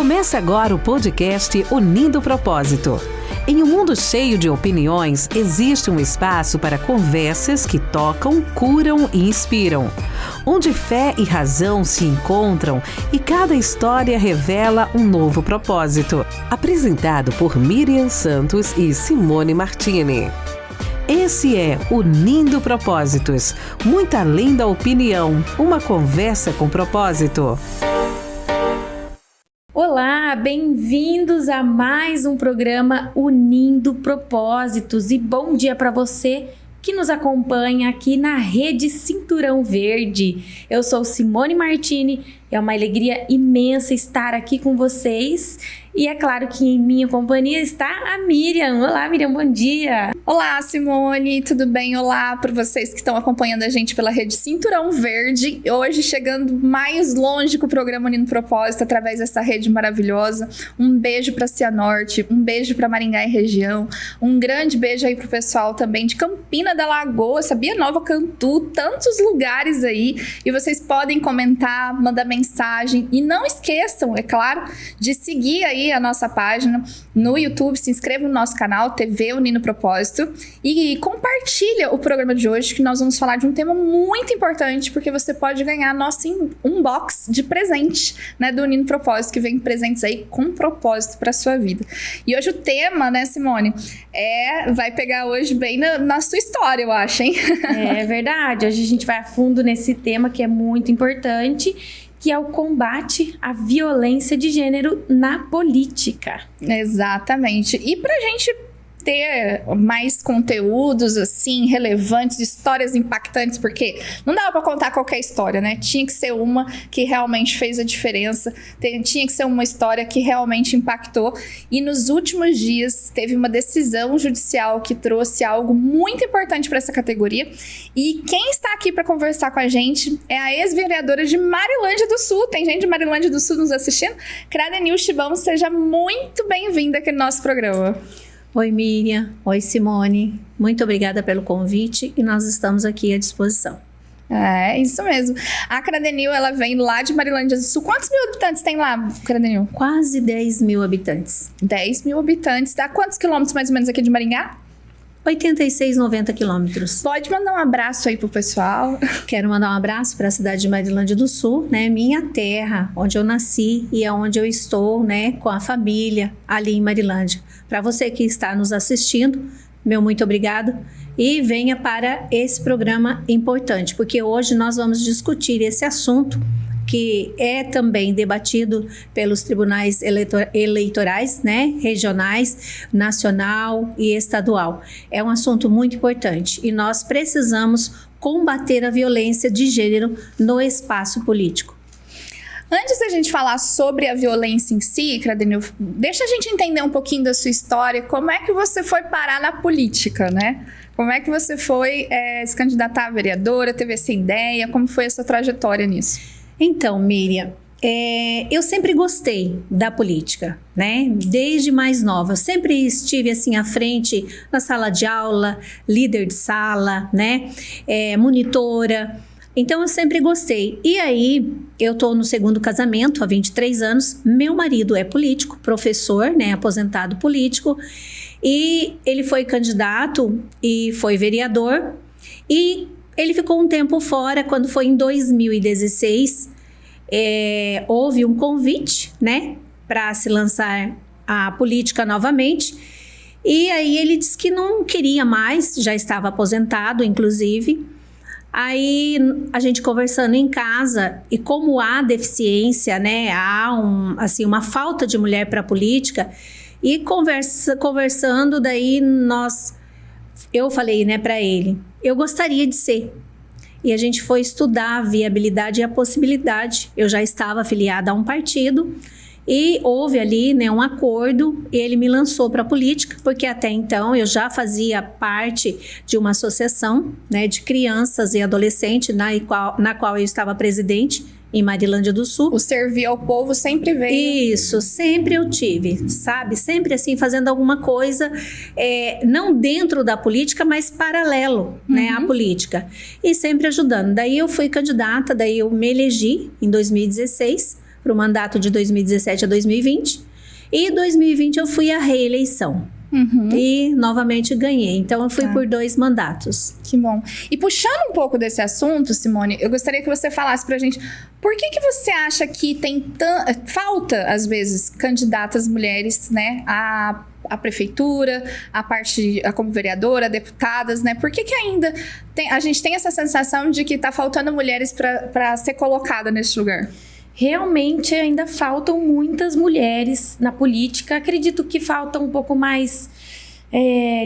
Começa agora o podcast Unindo Propósito. Em um mundo cheio de opiniões, existe um espaço para conversas que tocam, curam e inspiram. Onde fé e razão se encontram e cada história revela um novo propósito. Apresentado por Miriam Santos e Simone Martini. Esse é Unindo Propósitos, muito além da opinião, uma conversa com propósito. Olá, bem-vindos a mais um programa Unindo Propósitos e bom dia para você que nos acompanha aqui na Rede Cinturão Verde. Eu sou Simone Martini, é uma alegria imensa estar aqui com vocês. E é claro que em minha companhia está a Miriam. Olá, Miriam, bom dia! Olá, Simone, tudo bem? Olá para vocês que estão acompanhando a gente pela Rede Cinturão Verde. Hoje chegando mais longe com o programa Unindo Propósito através dessa rede maravilhosa. Um beijo para Cianorte, um beijo para Maringá e região, um grande beijo aí pro pessoal também de Campina da Lagoa, sabia? Nova Cantu, tantos lugares aí. E vocês podem comentar, mandar mensagem e não esqueçam, é claro, de seguir aí a nossa página no YouTube, se inscreva no nosso canal TV Unindo Propósito e compartilha o programa de hoje, que nós vamos falar de um tema muito importante, porque você pode ganhar nosso unbox de presente, né, do Unindo Propósito, que vem presentes aí com propósito para sua vida. E hoje o tema, né, Simone, vai pegar hoje bem na sua história, eu acho, hein? É verdade, hoje a gente vai a fundo nesse tema que é muito importante, que é o combate à violência de gênero na política. Exatamente. E pra gente ter mais conteúdos, assim, relevantes, histórias impactantes, porque não dava pra contar qualquer história, né? Tinha que ser uma que realmente fez a diferença, tinha que ser uma história que realmente impactou. E nos últimos dias teve uma decisão judicial que trouxe algo muito importante para essa categoria. E quem está aqui para conversar com a gente é a ex-vereadora de Marilândia do Sul. Tem gente de Marilândia do Sul nos assistindo? Cradenil Chibão, seja muito bem-vinda aqui no nosso programa. Oi, Miriam. Oi, Simone. Muito obrigada pelo convite e nós estamos aqui à disposição. É, isso mesmo. A Cradenil, ela vem lá de Marilândia do Sul. Quantos mil habitantes tem lá, Cradenil? Quase 10 mil habitantes. 10 mil habitantes. Dá quantos quilômetros mais ou menos aqui de Maringá? 86, 90 quilômetros. Pode mandar um abraço aí pro pessoal. Quero mandar um abraço para a cidade de Marilândia do Sul, né? Minha terra, onde eu nasci e aonde eu estou, né? Com a família ali em Marilândia. Para você que está nos assistindo, meu muito obrigado. E venha para esse programa importante, porque hoje nós vamos discutir esse assunto que é também debatido pelos tribunais eleitorais, né, regionais, nacional e estadual. É um assunto muito importante e nós precisamos combater a violência de gênero no espaço político. Antes da gente falar sobre a violência em si, Cradenil, deixa a gente entender um pouquinho da sua história, como é que você foi parar na política, né? Como é que você foi se candidatar a vereadora, teve essa ideia, como foi essa trajetória nisso? Então, Miriam, eu sempre gostei da política, né? Desde mais nova, eu sempre estive assim à frente na sala de aula, líder de sala, né? Monitora. Então, eu sempre gostei. E aí, eu tô no segundo casamento há 23 anos. Meu marido é político, professor, né? Aposentado político. E ele foi candidato e foi vereador. E ele ficou um tempo fora. Quando foi em 2016, houve um convite, né, para se lançar a política novamente. E aí ele disse que não queria mais, já estava aposentado, inclusive. Aí a gente conversando em casa, e como há deficiência, né, há uma falta de mulher para a política, e conversando, daí eu falei, né, para ele, eu gostaria de ser. E a gente foi estudar a viabilidade e a possibilidade. Eu já estava afiliada a um partido e houve ali, né, um acordo. Ele me lançou para a política, porque até então eu já fazia parte de uma associação, né, de crianças e adolescentes, na qual eu estava presidente em Marilândia do Sul. O servir ao povo sempre veio. Isso, sempre eu tive, sabe? Sempre assim, fazendo alguma coisa, não dentro da política, mas paralelo, né, à política. E sempre ajudando. Daí eu fui candidata, daí eu me elegi em 2016, para o mandato de 2017 a 2020. E em 2020 eu fui à reeleição. E novamente ganhei. Então eu fui por 2 mandatos. Que bom. E puxando um pouco desse assunto, Simone, eu gostaria que você falasse pra gente por que você acha que tem falta, às vezes, candidatas mulheres, né, à prefeitura, como vereadora, deputadas, né? Por que ainda a gente tem essa sensação de que tá faltando mulheres para ser colocada nesse lugar? Realmente ainda faltam muitas mulheres na política. Acredito que falta um pouco mais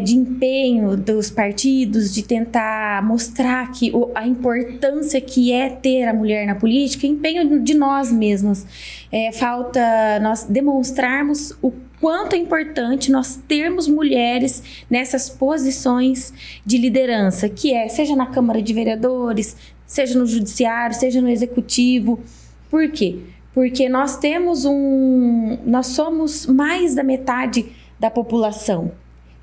de empenho dos partidos, de tentar mostrar a importância que é ter a mulher na política, empenho de nós mesmos. Falta nós demonstrarmos o quanto é importante nós termos mulheres nessas posições de liderança, seja na Câmara de Vereadores, seja no Judiciário, seja no Executivo. Por quê? Porque nós somos mais da metade da população.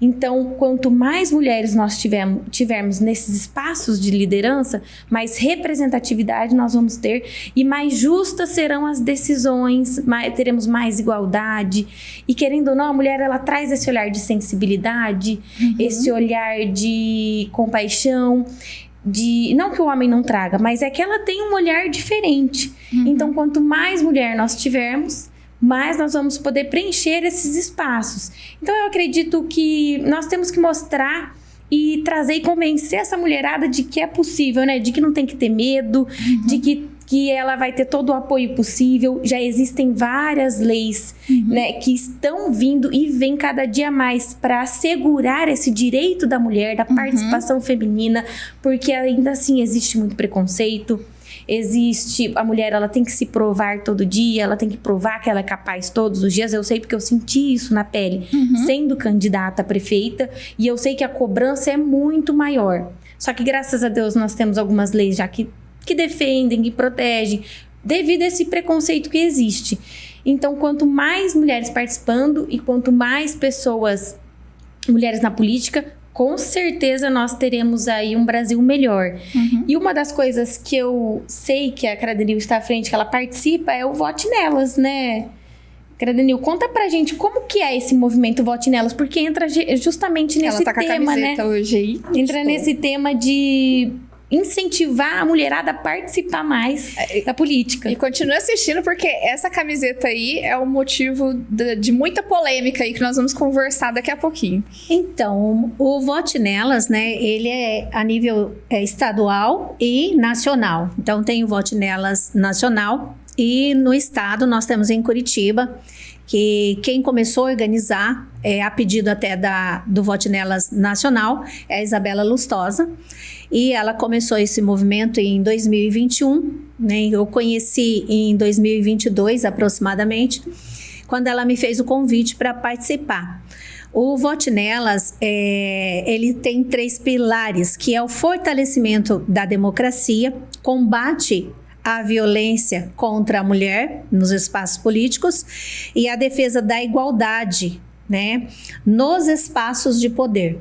Então, quanto mais mulheres nós tivermos nesses espaços de liderança, mais representatividade nós vamos ter e mais justas serão as decisões, teremos mais igualdade. E querendo ou não, a mulher ela traz esse olhar de sensibilidade, esse olhar de compaixão. Não que o homem não traga, mas é que ela tem um olhar diferente. Então, quanto mais mulher nós tivermos, mais nós vamos poder preencher esses espaços. Então, eu acredito que nós temos que mostrar e trazer e convencer essa mulherada de que é possível, né? De que não tem que ter medo, de que ela vai ter todo o apoio possível. Já existem várias leis, né, que estão vindo e vêm cada dia mais para assegurar esse direito da mulher, da participação feminina, porque ainda assim existe muito preconceito. A mulher, ela tem que se provar todo dia, ela tem que provar que ela é capaz todos os dias. Eu sei porque eu senti isso na pele, sendo candidata a prefeita, e eu sei que a cobrança é muito maior. Só que graças a Deus nós temos algumas leis já que defendem, que protegem, devido a esse preconceito que existe. Então, quanto mais mulheres participando e quanto mais mulheres na política, com certeza nós teremos aí um Brasil melhor. E uma das coisas que eu sei que a Cradenil está à frente, que ela participa, é o Vote Nelas, né? Cradenil, conta pra gente como que é esse movimento Vote Nelas, porque entra justamente nesse tema, né? Ela tá com a camiseta hoje aí. Entra nesse tema de incentivar a mulherada a participar mais da política. E continue assistindo, porque essa camiseta aí é o motivo de muita polêmica aí que nós vamos conversar daqui a pouquinho. Então, o Vote Nelas, né, ele é a nível estadual e nacional. Então, tem o Vote Nelas nacional e no estado nós temos em Curitiba, que quem começou a organizar, a pedido até do Vote Nelas nacional, é a Isabela Lustosa. E ela começou esse movimento em 2021, né? Eu conheci em 2022 aproximadamente, quando ela me fez o convite para participar. O Vote Nelas, ele tem 3 pilares, que é o fortalecimento da democracia, combate à violência contra a mulher nos espaços políticos e a defesa da igualdade, né, nos espaços de poder.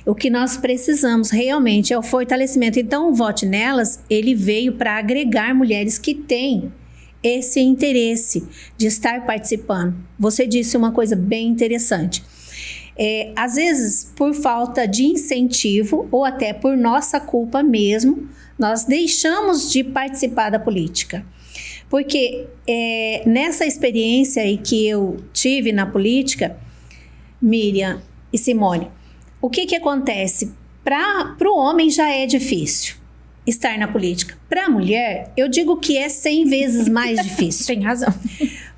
O que nós precisamos realmente é o fortalecimento. Então, o Vote Nelas, ele veio para agregar mulheres que têm esse interesse de estar participando. Você disse uma coisa bem interessante. Às vezes, por falta de incentivo ou até por nossa culpa mesmo, nós deixamos de participar da política. Porque nessa experiência aí que eu tive na política, Miriam e Simone, o que acontece? Para o homem já é difícil estar na política. Para a mulher, eu digo que é 100 vezes mais difícil. Tem razão.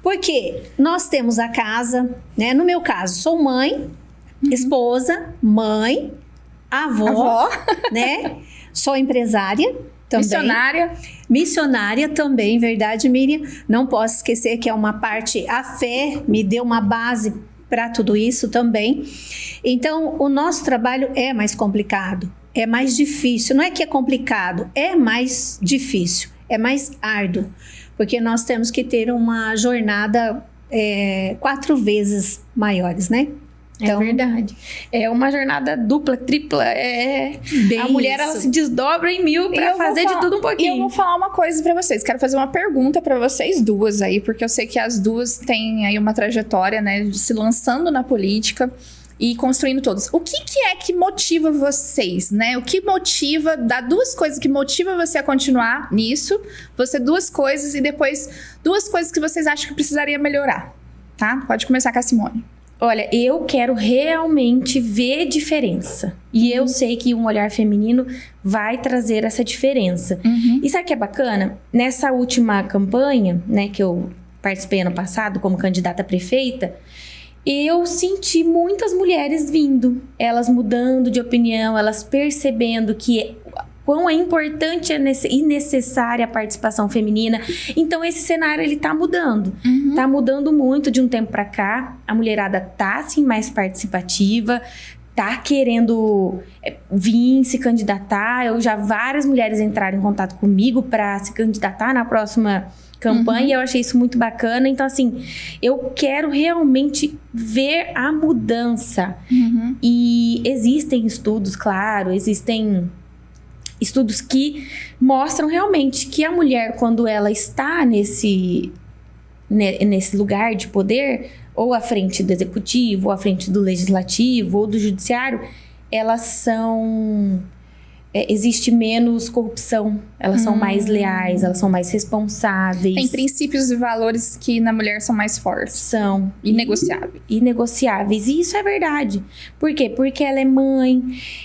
Porque nós temos a casa, né? No meu caso, sou mãe, esposa, mãe, avó, né? Sou empresária também. Missionária também, verdade, Miriam? Não posso esquecer que é uma parte, a fé me deu uma base para tudo isso também. Então, o nosso trabalho é mais complicado, é mais difícil. Não é que é complicado, é mais difícil, é mais árduo, porque nós temos que ter uma jornada 4 vezes maiores, né? Então, é verdade. É uma jornada dupla, tripla. A mulher, ela se desdobra em mil pra fazer de tudo um pouquinho. E eu vou falar uma coisa pra vocês. Quero fazer uma pergunta pra vocês duas aí, porque eu sei que as duas têm aí uma trajetória, né, de se lançando na política e construindo todos. O que é que motiva vocês, né? O que motiva, dá duas coisas que motiva você a continuar nisso, você duas coisas e depois duas coisas que vocês acham que precisaria melhorar, tá? Pode começar com a Simone. Olha, eu quero realmente ver diferença. E eu sei que um olhar feminino vai trazer essa diferença. E sabe o que é bacana? Nessa última campanha, né, que eu participei ano passado como candidata a prefeita, eu senti muitas mulheres vindo, elas mudando de opinião, elas percebendo que quão é importante e necessária a participação feminina. Então, esse cenário, ele tá mudando. Tá mudando muito de um tempo pra cá. A mulherada tá, assim, mais participativa, tá querendo vir se candidatar. Várias mulheres entraram em contato comigo para se candidatar na próxima campanha, e eu achei isso muito bacana. Então, assim, eu quero realmente ver a mudança. E existem estudos, claro, existem estudos que mostram realmente que a mulher, quando ela está nesse lugar de poder, ou à frente do executivo, ou à frente do legislativo, ou do judiciário, elas são... existe menos corrupção, elas são mais leais, elas são mais responsáveis. Tem princípios e valores que na mulher são mais fortes. São. Inegociáveis. Inegociáveis. E isso é verdade. Por quê? Porque ela é mãe,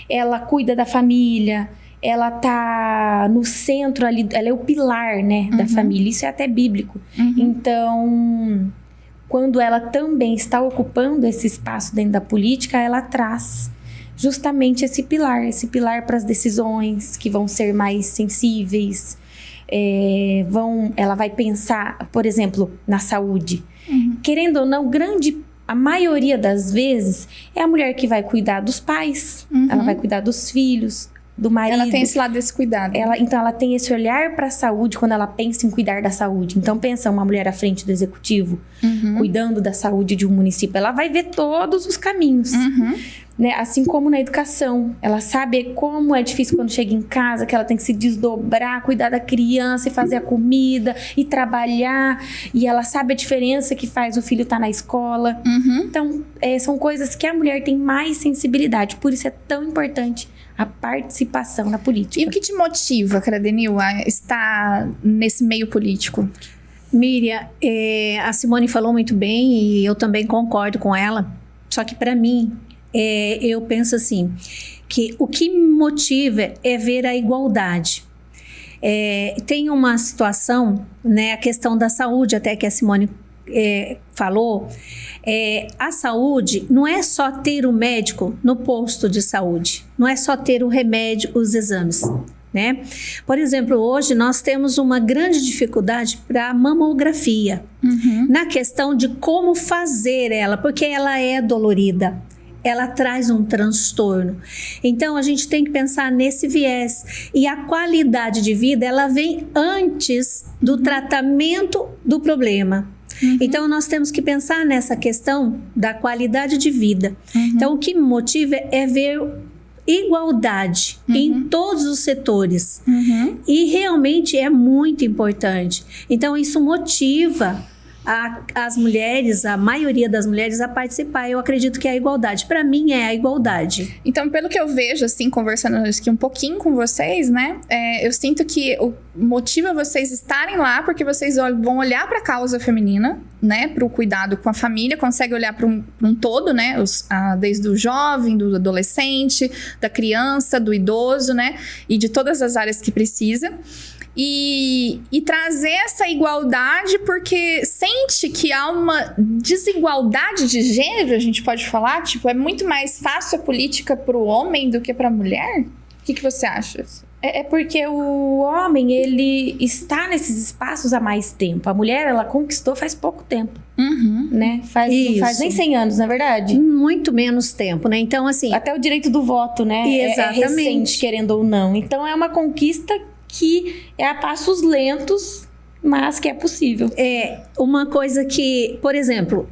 ela cuida da família, ela tá no centro ali, ela é o pilar, né, da família. Isso é até bíblico. Então, quando ela também está ocupando esse espaço dentro da política, ela traz justamente esse pilar para as decisões que vão ser mais sensíveis. Ela vai pensar, por exemplo, na saúde. Querendo ou não, a maioria das vezes é a mulher que vai cuidar dos pais, ela vai cuidar dos filhos, do marido. Ela tem esse lado desse cuidado. Então, ela tem esse olhar para a saúde quando ela pensa em cuidar da saúde. Então, pensa uma mulher à frente do executivo, cuidando da saúde de um município. Ela vai ver todos os caminhos. Né? Assim como na educação. Ela sabe como é difícil quando chega em casa, que ela tem que se desdobrar, cuidar da criança e fazer a comida e trabalhar. E ela sabe a diferença que faz o filho estar na escola. Então, são coisas que a mulher tem mais sensibilidade. Por isso é tão importante a participação na política. E o que te motiva, Cradenil, a estar nesse meio político? Miriam, a Simone falou muito bem e eu também concordo com ela. Só que para mim, eu penso assim, que o que me motiva é ver a igualdade. Tem uma situação, né, a questão da saúde, até que a Simone falou, a saúde não é só ter o médico no posto de saúde, não é só ter o remédio, os exames, né? Por exemplo, hoje nós temos uma grande dificuldade para a mamografia, na questão de como fazer ela, porque ela é dolorida. Ela traz um transtorno. Então, a gente tem que pensar nesse viés. E a qualidade de vida, ela vem antes do tratamento do problema. Então, nós temos que pensar nessa questão da qualidade de vida. Então, o que me motiva é ver igualdade em todos os setores. E realmente é muito importante. Então, isso motiva as mulheres, a maioria das mulheres a participar. Eu acredito que é a igualdade. Para mim é a igualdade. Então, pelo que eu vejo, assim, conversando aqui um pouquinho com vocês, né? Eu sinto que motiva vocês estarem lá porque vocês vão olhar para a causa feminina, né? Para o cuidado com a família, conseguem olhar para um todo, né? Desde o jovem, do adolescente, da criança, do idoso, né? E de todas as áreas que precisa. E trazer essa igualdade porque sente que há uma desigualdade de gênero, a gente pode falar, tipo, é muito mais fácil a política para o homem do que para a mulher? O que você acha? É porque o homem, ele está nesses espaços há mais tempo. A mulher, ela conquistou faz pouco tempo, né? Não faz nem 100 anos, na verdade. Muito menos tempo, né? Então, assim... Até o direito do voto, né? Exatamente. É recente, querendo ou não. Então, é uma conquista que é a passos lentos, mas que é possível. Uma coisa que, por exemplo,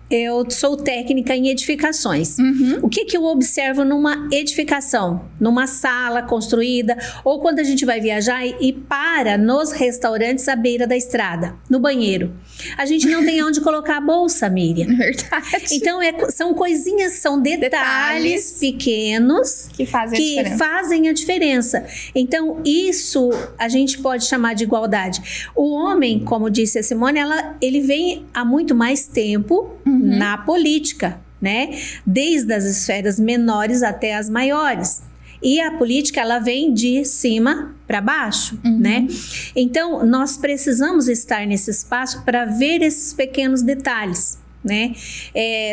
Eu sou técnica em edificações. O que eu observo numa edificação? Numa sala construída, ou quando a gente vai viajar e para nos restaurantes à beira da estrada, no banheiro. A gente não tem onde colocar a bolsa, Miriam. Verdade. Então, são coisinhas, são detalhes pequenos que fazem a diferença. Então, isso a gente pode chamar de igualdade. O homem, como disse a Simone, ele vem há muito mais tempo na política, né? Desde as esferas menores até as maiores. E a política, ela vem de cima para baixo, né? Então, nós precisamos estar nesse espaço para ver esses pequenos detalhes, né?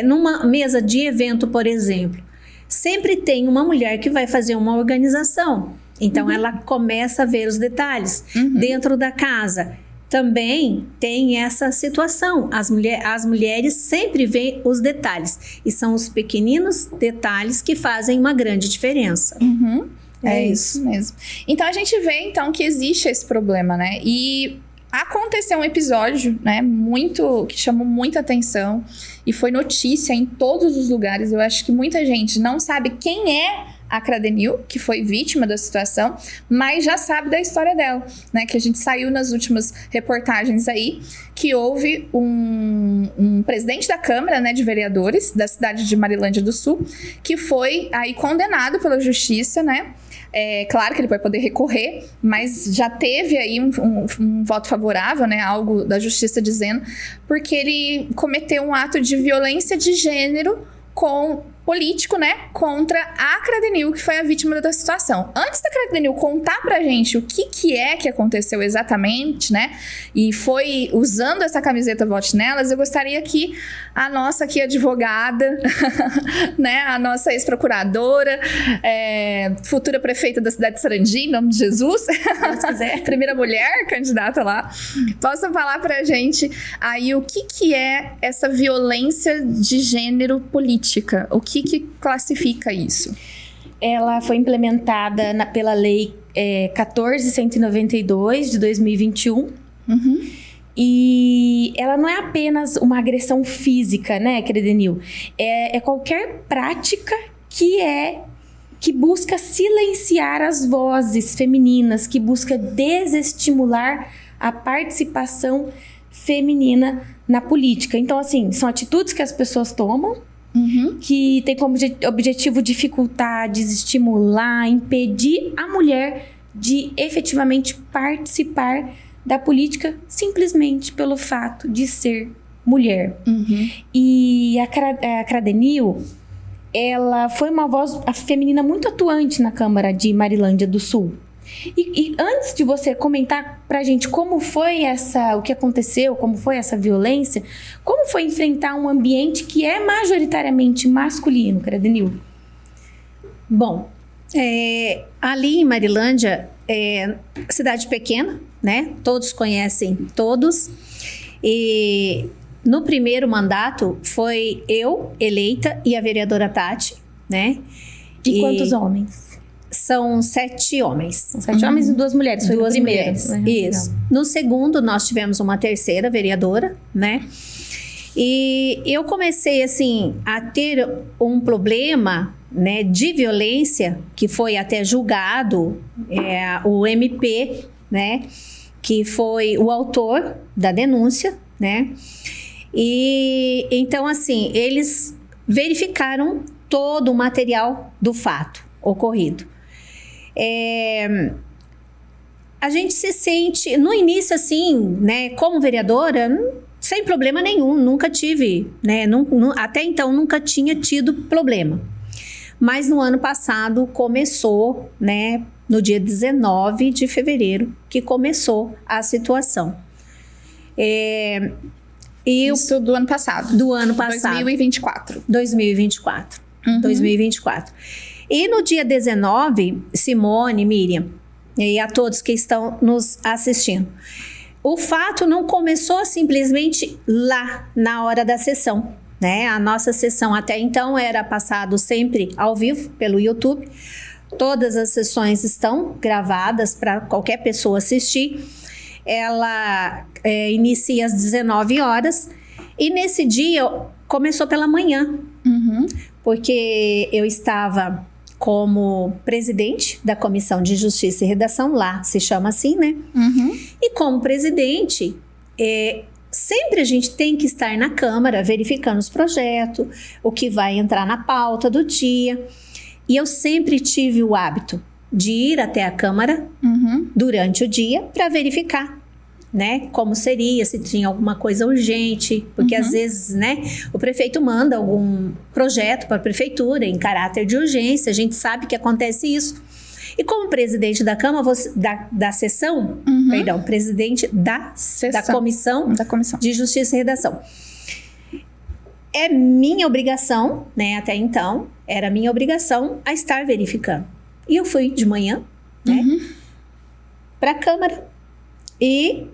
Numa mesa de evento, por exemplo, sempre tem uma mulher que vai fazer uma organização. Então, ela começa a ver os detalhes. Dentro da casa, também tem essa situação. As mulheres sempre veem os detalhes. E são os pequeninos detalhes que fazem uma grande diferença. É isso mesmo. Então, a gente vê, então, que existe esse problema, né? E aconteceu um episódio, né, que chamou muita atenção. E foi notícia em todos os lugares. Eu acho que muita gente não sabe quem é a Cradenil, que foi vítima da situação, mas já sabe da história dela, né? Que a gente saiu nas últimas reportagens aí, que houve um presidente da Câmara, né, de Vereadores da cidade de Marilândia do Sul, que foi aí condenado pela justiça, né? Claro que ele vai poder recorrer, mas já teve aí um voto favorável, né? Algo da justiça dizendo, porque ele cometeu um ato de violência de gênero político, né, contra a Cradenil, que foi a vítima da situação. Antes da Cradenil contar pra gente o que aconteceu exatamente, né, e foi usando essa camiseta Vote Nelas, eu gostaria que a nossa aqui advogada, né, a nossa ex-procuradora, futura prefeita da cidade de Sarandi, em nome de Jesus, se quiser, primeira mulher candidata lá, possa falar pra gente aí o que é essa violência de gênero política, o que classifica isso? Ela foi implementada pela Lei 14.192 de 2021. E ela não é apenas uma agressão física, né, Cradenil? É qualquer prática que busca silenciar as vozes femininas, que busca desestimular a participação feminina na política. Então, assim, são atitudes que as pessoas tomam, que tem como objetivo dificultar, desestimular, impedir a mulher de efetivamente participar da política simplesmente pelo fato de ser mulher. E a Cradenil, ela foi uma voz feminina muito atuante na Câmara de Marilândia do Sul. E antes de você comentar pra gente como foi o que aconteceu, como foi essa violência, como foi enfrentar um ambiente que é majoritariamente masculino, Cradenil? Bom, ali em Marilândia, cidade pequena, né? Todos conhecem todos. E no primeiro mandato foi eu eleita e a vereadora Tati, né? De quantos homens? São 7 homens. São 7 homens e 2 mulheres. Foi 2 mulheres, né? isso. Legal. No segundo, nós tivemos uma terceira vereadora, né? E eu comecei, assim, a ter um problema, né, de violência, que foi até julgado, o MP, né, que foi o autor da denúncia, né? E então, assim, eles verificaram todo o material do fato ocorrido. A gente se sente, no início, assim, né, como vereadora, sem problema nenhum, nunca tive, né, até então nunca tinha tido problema. Mas no ano passado começou, né, no dia 19 de fevereiro, que começou a situação. Isso do ano passado? Do ano passado. 2024. 2024. 2024. E no dia 19, Simone, Miriam, e a todos que estão nos assistindo, o fato não começou simplesmente lá, na hora da sessão, né? A nossa sessão até então era passado sempre ao vivo pelo YouTube. Todas as sessões estão gravadas para qualquer pessoa assistir. Ela inicia às 19 horas. E nesse dia começou pela manhã, porque eu estava como presidente da Comissão de Justiça e Redação, lá se chama assim, né? E como presidente, sempre a gente tem que estar na Câmara verificando os projetos, o que vai entrar na pauta do dia. E eu sempre tive o hábito de ir até a Câmara durante o dia para verificar, né, como seria, se tinha alguma coisa urgente, porque às vezes, né, o prefeito manda algum projeto para a prefeitura em caráter de urgência, a gente sabe que acontece isso. E como presidente da Câmara, da sessão, perdão, presidente da Comissão de Justiça e Redação, é minha obrigação, né, até então, era minha obrigação a estar verificando. E eu fui de manhã, né, para a Câmara e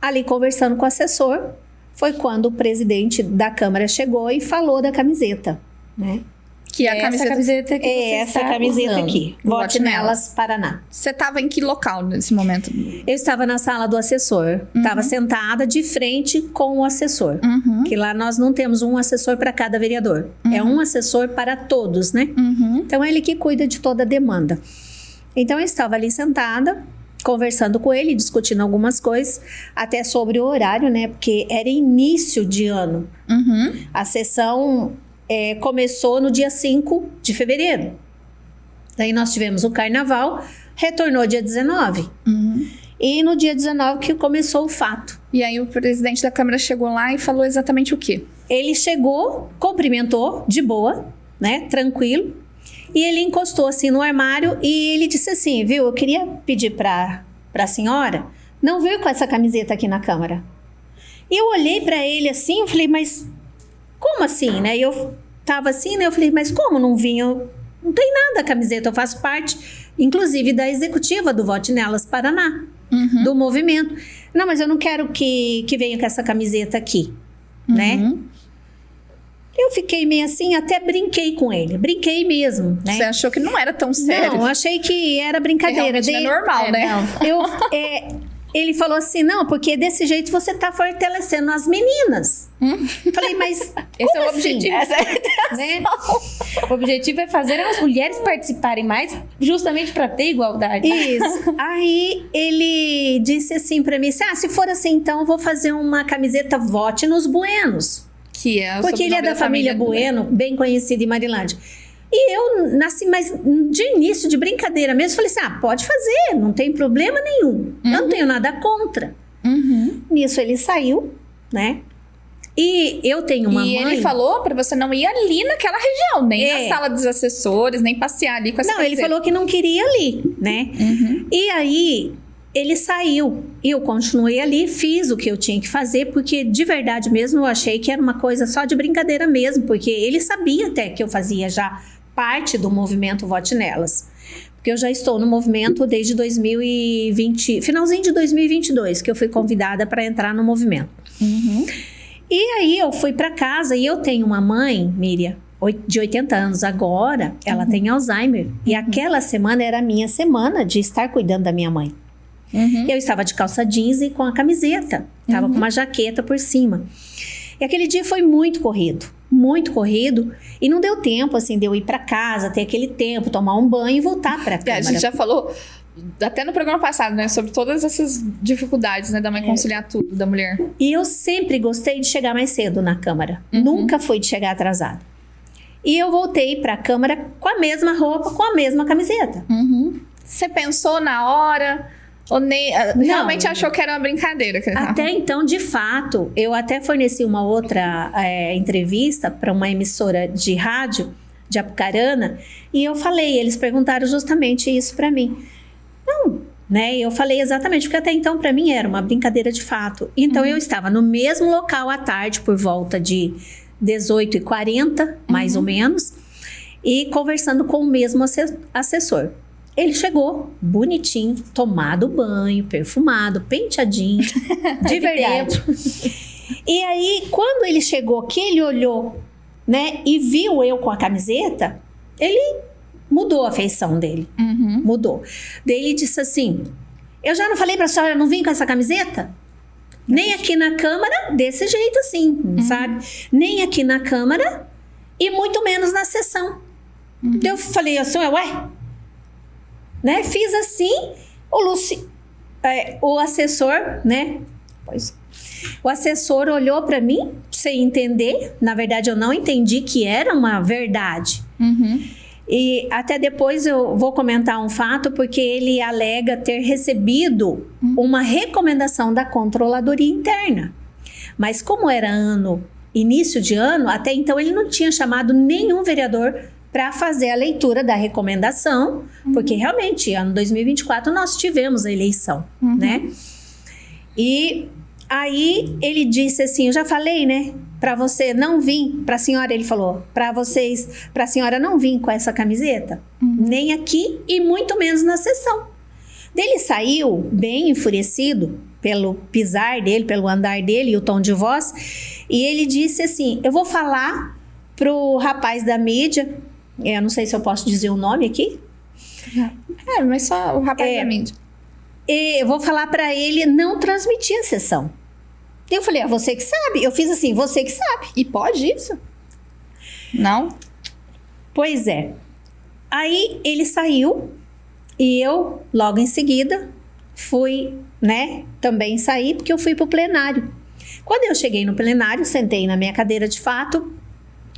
ali conversando com o assessor, foi quando o presidente da Câmara chegou e falou da camiseta, né? Que é a camiseta que você essa está camiseta usando. aqui, Vote Nelas, Paraná. Você estava em que local nesse momento? Eu estava na sala do assessor, estava sentada de frente com o assessor, que lá nós não temos um assessor para cada vereador, é um assessor para todos, né? Então é ele que cuida de toda a demanda. Então eu estava ali sentada, conversando com ele, discutindo algumas coisas, até sobre o horário, né? Porque era início de ano. A sessão começou no dia 5 de fevereiro. Daí nós tivemos o carnaval, retornou dia 19. E no dia 19 que começou o fato. E aí o presidente da Câmara chegou lá e falou exatamente o quê? Ele chegou, cumprimentou, de boa, né? Tranquilo. E ele encostou assim no armário e ele disse assim, viu, eu queria pedir para a senhora não vir com essa camiseta aqui na Câmara. E eu olhei para ele assim, eu falei, mas como assim, né? E eu tava assim, né? Eu falei, mas como não vim? Não tem nada a camiseta, eu faço parte, inclusive, da executiva do Vote Nelas Paraná, do movimento. Não, mas eu não quero que venha com essa camiseta aqui, né? Eu fiquei meio assim, até brinquei com ele. Brinquei mesmo, né? Você achou que não era tão sério? Não, achei que era brincadeira. Realmente não é normal, né? Ele falou assim, não, porque desse jeito você tá fortalecendo as meninas. Falei, mas esse é o assim? objetivo. Né? O objetivo é fazer as mulheres participarem mais, justamente para ter igualdade. Isso. Aí ele disse assim para mim, se for assim, então eu vou fazer uma camiseta Vote nos Buenos. Que é porque ele é da família Bueno, bem conhecido em Marilândia. E eu nasci, mas de início, de brincadeira mesmo, falei assim, pode fazer, não tem problema nenhum. Eu não tenho nada contra. Nisso ele saiu, né? E eu tenho uma mãe... E ele falou pra você não ir ali naquela região, nem na sala dos assessores, nem passear ali com essa camiseta. Ele falou que não queria ali, né? E aí... ele saiu e eu continuei ali, fiz o que eu tinha que fazer, porque de verdade mesmo eu achei que era uma coisa só de brincadeira mesmo, porque ele sabia até que eu fazia já parte do movimento Vote Nelas. Porque eu já estou no movimento desde 2020, finalzinho de 2022, que eu fui convidada para entrar no movimento. E aí eu fui para casa e eu tenho uma mãe, Miriam, de 80 anos agora, ela tem Alzheimer. E aquela semana era a minha semana de estar cuidando da minha mãe. Eu estava de calça jeans e com a camiseta. Estava com uma jaqueta por cima. E aquele dia foi muito corrido. E não deu tempo, assim, de eu ir para casa, ter aquele tempo, tomar um banho e voltar para a Câmara. A gente já falou, até no programa passado, né? Sobre todas essas dificuldades, né? Da mãe conciliar tudo, da mulher. E eu sempre gostei de chegar mais cedo na Câmara. Nunca fui de chegar atrasada. E eu voltei para a Câmara com a mesma roupa, com a mesma camiseta. Você pensou na hora... Ou realmente achou que era uma brincadeira? Até então, de fato, eu até forneci uma outra entrevista para uma emissora de rádio de Apucarana e eu falei, eles perguntaram justamente isso para mim. Não, né? Eu falei exatamente, porque até então para mim era uma brincadeira de fato. Então eu estava no mesmo local à tarde, por volta de 18h40, mais ou menos, e conversando com o mesmo assessor. Ele chegou bonitinho, tomado banho, perfumado, penteadinho, de verdade. E aí, quando ele chegou, que ele olhou, né, e viu eu com a camiseta, ele mudou a feição dele. Mudou. Daí ele disse assim, eu já não falei pra senhora não vir com essa camiseta? Nem aqui na Câmara, desse jeito assim, sabe? Nem aqui na Câmara e muito menos na sessão. Eu falei assim, ué? Né? Fiz assim, o assessor, né? O assessor olhou para mim sem entender. Na verdade, eu não entendi que era uma verdade. E até depois eu vou comentar um fato, porque ele alega ter recebido uma recomendação da Controladoria Interna. Mas como era início de ano, até então ele não tinha chamado nenhum vereador para fazer a leitura da recomendação, porque realmente, ano 2024, nós tivemos a eleição, né? E aí ele disse assim, eu já falei, né? Para você não vir, para a senhora, ele falou, para a senhora não vir com essa camiseta, nem aqui e muito menos na sessão. Ele saiu bem enfurecido pelo pisar dele, pelo andar dele e o tom de voz, e ele disse assim, eu vou falar pro rapaz da mídia, eu não sei se eu posso dizer o nome aqui. Mas só o rapaz da mídia. Eu vou falar para ele não transmitir a sessão. Eu falei, você que sabe. Eu fiz assim, você que sabe. E pode isso? Não? Pois é. Aí ele saiu e eu, logo em seguida, fui, né, também sair, porque eu fui pro plenário. Quando eu cheguei no plenário, sentei na minha cadeira de fato,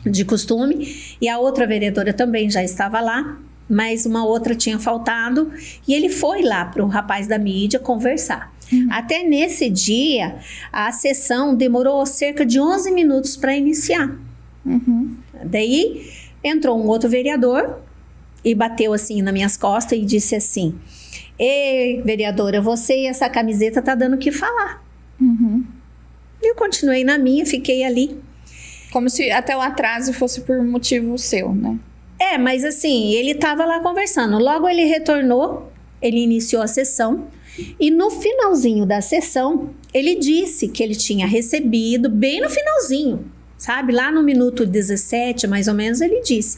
de costume, e a outra vereadora também já estava lá, mas uma outra tinha faltado, e ele foi lá pro rapaz da mídia conversar. Até nesse dia, a sessão demorou cerca de 11 minutos para iniciar. Daí, entrou um outro vereador e bateu assim nas minhas costas e disse assim, ei, vereadora, você e essa camiseta tá dando o que falar. Eu continuei na minha, fiquei ali. Como se até o atraso fosse por motivo seu, né? Mas assim, ele estava lá conversando. Logo ele retornou, ele iniciou a sessão. E no finalzinho da sessão, ele disse que ele tinha recebido, bem no finalzinho, sabe? Lá no minuto 17, mais ou menos, ele disse.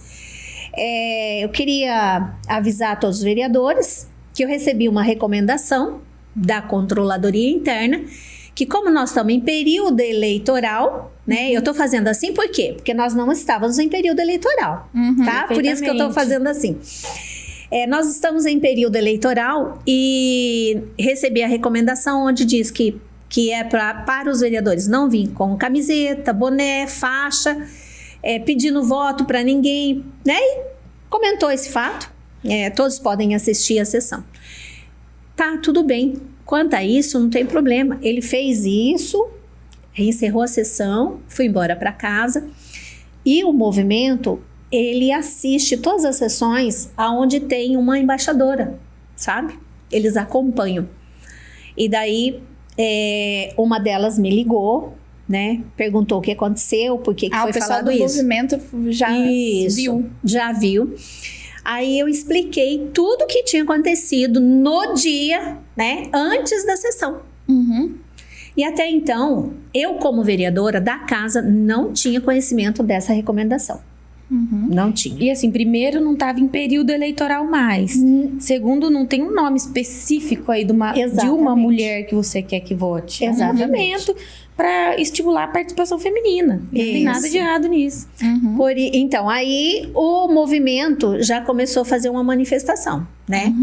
Eu queria avisar a todos os vereadores que eu recebi uma recomendação da Controladoria Interna, que como nós estamos em período eleitoral, né? Eu estou fazendo assim por quê? Porque nós não estávamos em período eleitoral, tá? Por isso que eu estou fazendo assim. Nós estamos em período eleitoral e recebi a recomendação onde diz que é para os vereadores não vir com camiseta, boné, faixa, pedindo voto para ninguém, né? E comentou esse fato. Todos podem assistir a sessão. Tá, tudo bem. Quanto a isso, não tem problema. Ele fez isso, encerrou a sessão, foi embora para casa. E o movimento, ele assiste todas as sessões aonde tem uma embaixadora, sabe? Eles acompanham. E daí, uma delas me ligou, né? Perguntou o que aconteceu, por que foi falado isso. O movimento já viu. Já viu. Aí eu expliquei tudo o que tinha acontecido no dia, né? Antes da sessão. E até então, eu como vereadora da casa não tinha conhecimento dessa recomendação. Não tinha. E assim, primeiro, não estava em período eleitoral mais. Segundo, não tem um nome específico aí de uma mulher que você quer que vote. Exatamente. É um movimento para estimular a participação feminina. Não tem nada de errado nisso. Então, aí o movimento já começou a fazer uma manifestação, né?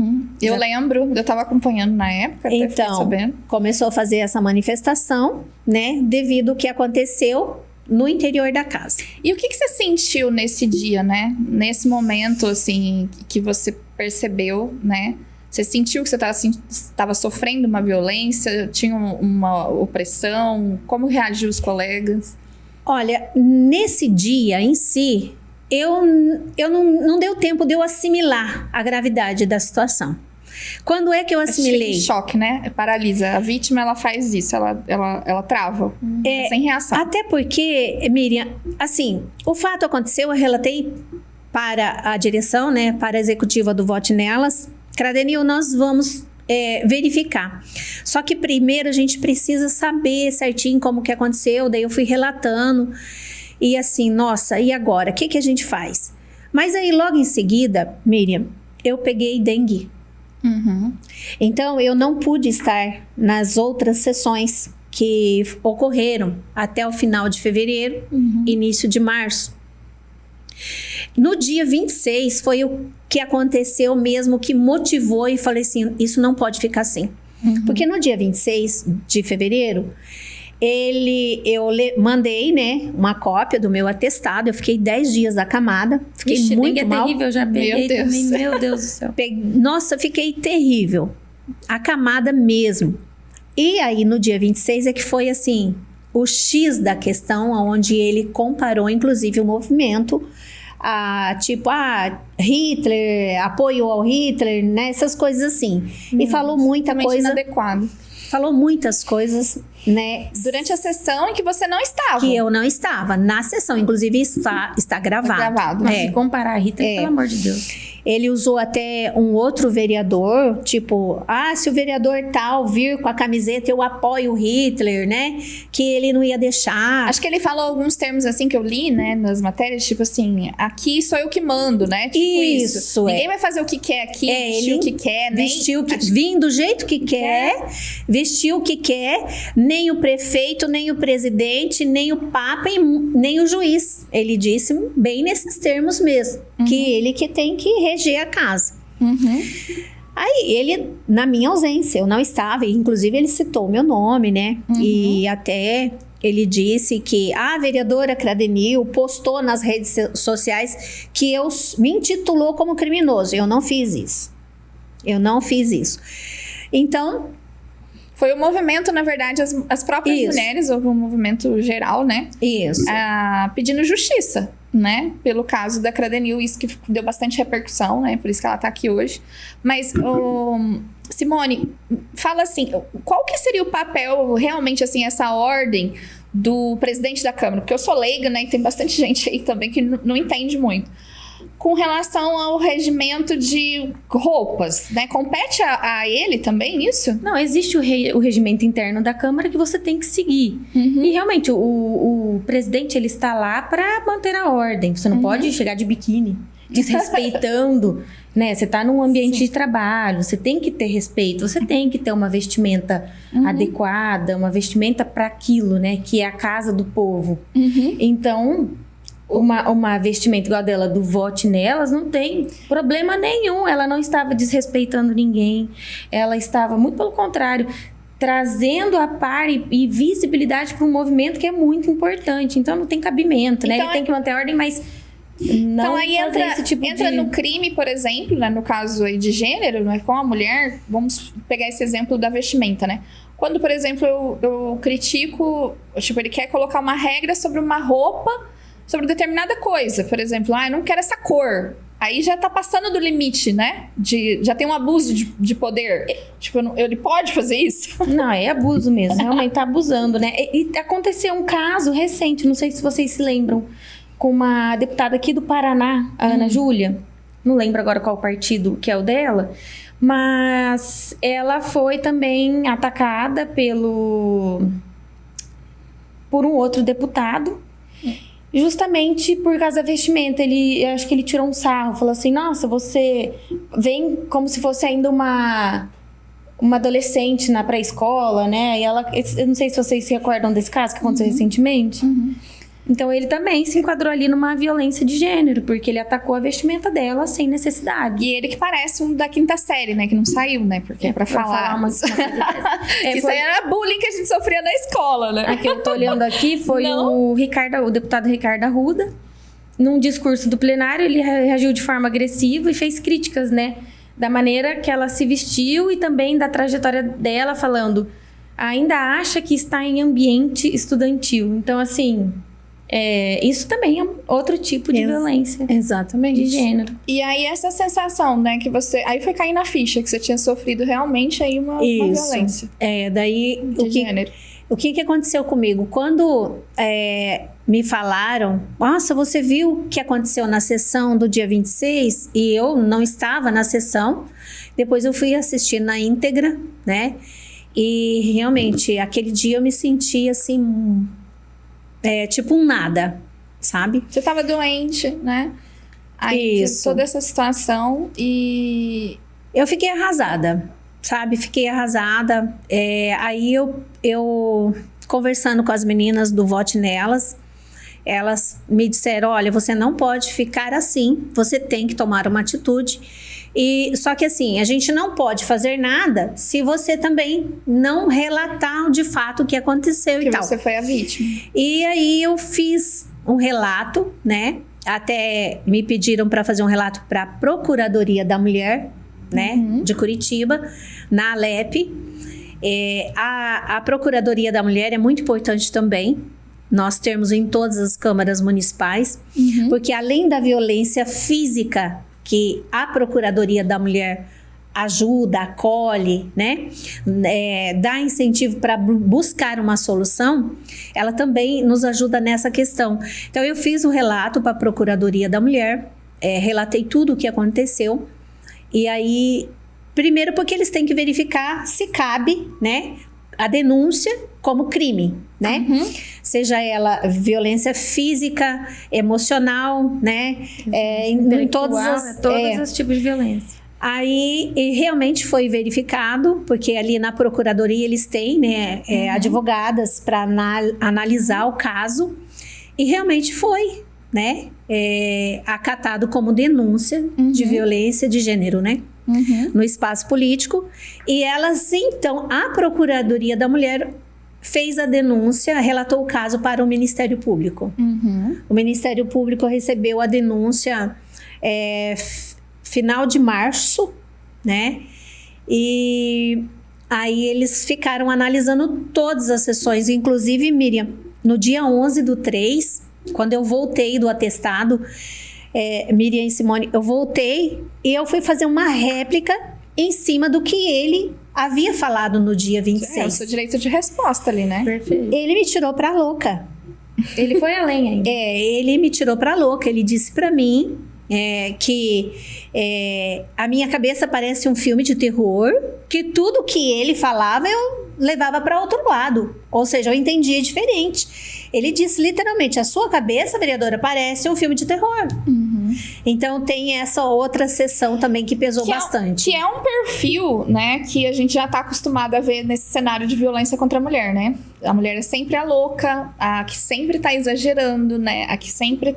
Eu lembro, eu estava acompanhando na época, até fiquei sabendo. Começou a fazer essa manifestação, né? Devido ao que aconteceu no interior da casa. E o que você sentiu nesse dia, né? Nesse momento, assim, que você percebeu, né? Você sentiu que você estava sofrendo uma violência? Tinha uma opressão? Como reagiu os colegas? Olha, nesse dia em si, eu não deu tempo de eu assimilar a gravidade da situação. Quando é que eu assimilei? Fica em choque, né? Paralisa. A vítima, ela faz isso, ela trava, sem reação. Até porque, Miriam, assim, o fato aconteceu, eu relatei para a direção, né, para a executiva do Vote Nelas. Cradenil, nós vamos verificar. Só que primeiro a gente precisa saber certinho como que aconteceu, daí eu fui relatando. E assim, nossa, e agora? O que a gente faz? Mas aí logo em seguida, Miriam, eu peguei dengue. Então eu não pude estar nas outras sessões que ocorreram até o final de fevereiro, início de março. No dia 26 foi o que aconteceu mesmo, que motivou e falei assim, isso não pode ficar assim. Porque no dia 26 de fevereiro, eu mandei, né, uma cópia do meu atestado. Eu fiquei 10 dias acamada. Fiquei muito mal. Terrível, já peguei Meu Deus. também. Meu Deus do céu. Nossa, fiquei terrível. Acamada mesmo. E aí, no dia 26 é que foi assim, o X da questão, onde ele comparou, inclusive, o movimento Hitler, apoio ao Hitler, né? Essas coisas assim. E falou muita coisa. Inadequado. Falou muitas coisas, né? Durante a sessão em que você não estava. Que eu não estava na sessão, inclusive está gravado. Gravado. Mas se comparar a Hitler, pelo amor de Deus. Ele usou até um outro vereador, tipo, se o vereador tal vir com a camiseta, eu apoio o Hitler, né? Que ele não ia deixar. Acho que ele falou alguns termos assim que eu li, né, nas matérias, tipo assim, aqui sou eu que mando, né? Tipo isso. Ninguém vai fazer o que quer aqui, vestir o que quer, nem... Vim do jeito que quer, vestir o que quer, nem o prefeito, nem o presidente, nem o papa, nem o juiz. Ele disse bem nesses termos mesmo, que ele que tem que reger a casa. Aí ele, na minha ausência, eu não estava, inclusive ele citou meu nome, né? E até ele disse que a vereadora Cradenil postou nas redes sociais que me intitulou como criminoso. Eu não fiz isso. Então... Foi o movimento, na verdade, as próprias mulheres, houve um movimento geral, né? Isso. Pedindo justiça, né? Pelo caso da Cradenil, isso que deu bastante repercussão, né? Por isso que ela tá aqui hoje. Mas, Simone, fala assim, qual que seria o papel, realmente, assim, essa ordem do presidente da Câmara? Porque eu sou leiga, né? E tem bastante gente aí também que não entende muito. Com relação ao regimento de roupas, né? Compete a ele também isso? Não, existe o regimento interno da Câmara que você tem que seguir. E realmente, o presidente, ele está lá para manter a ordem. Você não pode chegar de biquíni, desrespeitando, né? Você está num ambiente de trabalho, você tem que ter respeito, você tem que ter uma vestimenta adequada, uma vestimenta para aquilo, né? Que é a casa do povo. Então... Uma vestimenta igual a dela, do vote nelas, não tem problema nenhum. Ela não estava desrespeitando ninguém. Ela estava, muito pelo contrário, trazendo a par e visibilidade para um movimento que é muito importante. Então não tem cabimento, né? Ele tem que manter a ordem, mas não então aí fazer esse tipo entra no crime, por exemplo, né? No caso aí de gênero, né? Com a mulher, vamos pegar esse exemplo da vestimenta, né? Quando, por exemplo, eu critico, tipo, ele quer colocar uma regra sobre uma roupa, sobre determinada coisa, por exemplo, eu não quero essa cor. Aí já tá passando do limite, né? Já tem um abuso de poder. Tipo, ele pode fazer isso? Não, é abuso mesmo. Realmente tá abusando, né? E aconteceu um caso recente, não sei se vocês se lembram, com uma deputada aqui do Paraná, a Ana Júlia. Não lembro agora qual partido que é o dela. Mas ela foi também atacada por um outro deputado. Justamente por causa da vestimenta. Eu acho que ele tirou um sarro. Falou assim, nossa, você vem como se fosse ainda uma adolescente na pré-escola, né? E ela... Eu não sei se vocês se recordam desse caso que aconteceu recentemente. Então, ele também se enquadrou ali numa violência de gênero, porque ele atacou a vestimenta dela sem necessidade. E ele que parece um da quinta série, né? Que não saiu, né? Porque pra falar umas isso aí era bullying que a gente sofria na escola, né? A que eu tô olhando aqui foi o deputado Ricardo Arruda. Num discurso do plenário, ele reagiu de forma agressiva e fez críticas, né? Da maneira que ela se vestiu e também da trajetória dela, falando... Ainda acha que está em ambiente estudantil. Então, assim... isso também é outro tipo de violência. Exatamente. De gênero. E aí, essa sensação, né, que você... Aí foi cair na ficha, que você tinha sofrido realmente aí uma violência. Daí... De gênero. O que aconteceu comigo? Quando me falaram... Nossa, você viu o que aconteceu na sessão do dia 26? E eu não estava na sessão. Depois eu fui assistir na íntegra, né? E realmente, aquele dia eu me senti assim... tipo um nada, sabe? Você tava doente, né? Aí toda essa situação e... Eu fiquei arrasada, sabe? Fiquei arrasada. Aí eu conversando com as meninas do Vote Nelas, elas me disseram, olha, você não pode ficar assim, você tem que tomar uma atitude. E só que assim, a gente não pode fazer nada se você também não relatar de fato o que aconteceu Que e tal. você foi a vítima. E aí eu fiz um relato, né? Até me pediram para fazer um relato para a Procuradoria da Mulher, né? De Curitiba, na Alep. A Procuradoria da Mulher é muito importante também. Nós temos em todas as câmaras municipais, porque além da violência física que a Procuradoria da Mulher ajuda, acolhe, né? Dá incentivo para buscar uma solução, ela também nos ajuda nessa questão. Então, eu fiz o relato para a Procuradoria da Mulher, relatei tudo o que aconteceu, e aí, primeiro porque eles têm que verificar se cabe, né? A denúncia como crime, né? Seja ela violência física, emocional, né? Em todos os tipos de violência. Aí realmente foi verificado, porque ali na Procuradoria eles têm, né, advogadas para analisar o caso, e realmente foi, né, acatado como denúncia de violência de gênero, né? No espaço político. E elas, então, a Procuradoria da Mulher fez a denúncia, relatou o caso para o Ministério Público. O Ministério Público recebeu a denúncia final de março, né? E aí eles ficaram analisando todas as sessões, inclusive, Miriam, no dia 11/3, quando eu voltei do atestado, Miriam e Simone, eu voltei e eu fui fazer uma réplica em cima do que ele havia falado no dia 26. O seu direito de resposta ali, né? Perfeito. Ele me tirou pra louca. Ele foi além ainda. Ele me tirou pra louca. Ele disse pra mim que a minha cabeça parece um filme de terror, que tudo que ele falava eu levava para outro lado, ou seja, eu entendia diferente. Ele disse literalmente, a sua cabeça, vereadora, parece um filme de terror. Então tem essa outra sessão também que pesou bastante. Que é um perfil, né, que a gente já tá acostumado a ver nesse cenário de violência contra a mulher, né? A mulher é sempre a louca, a que sempre tá exagerando, né? A que sempre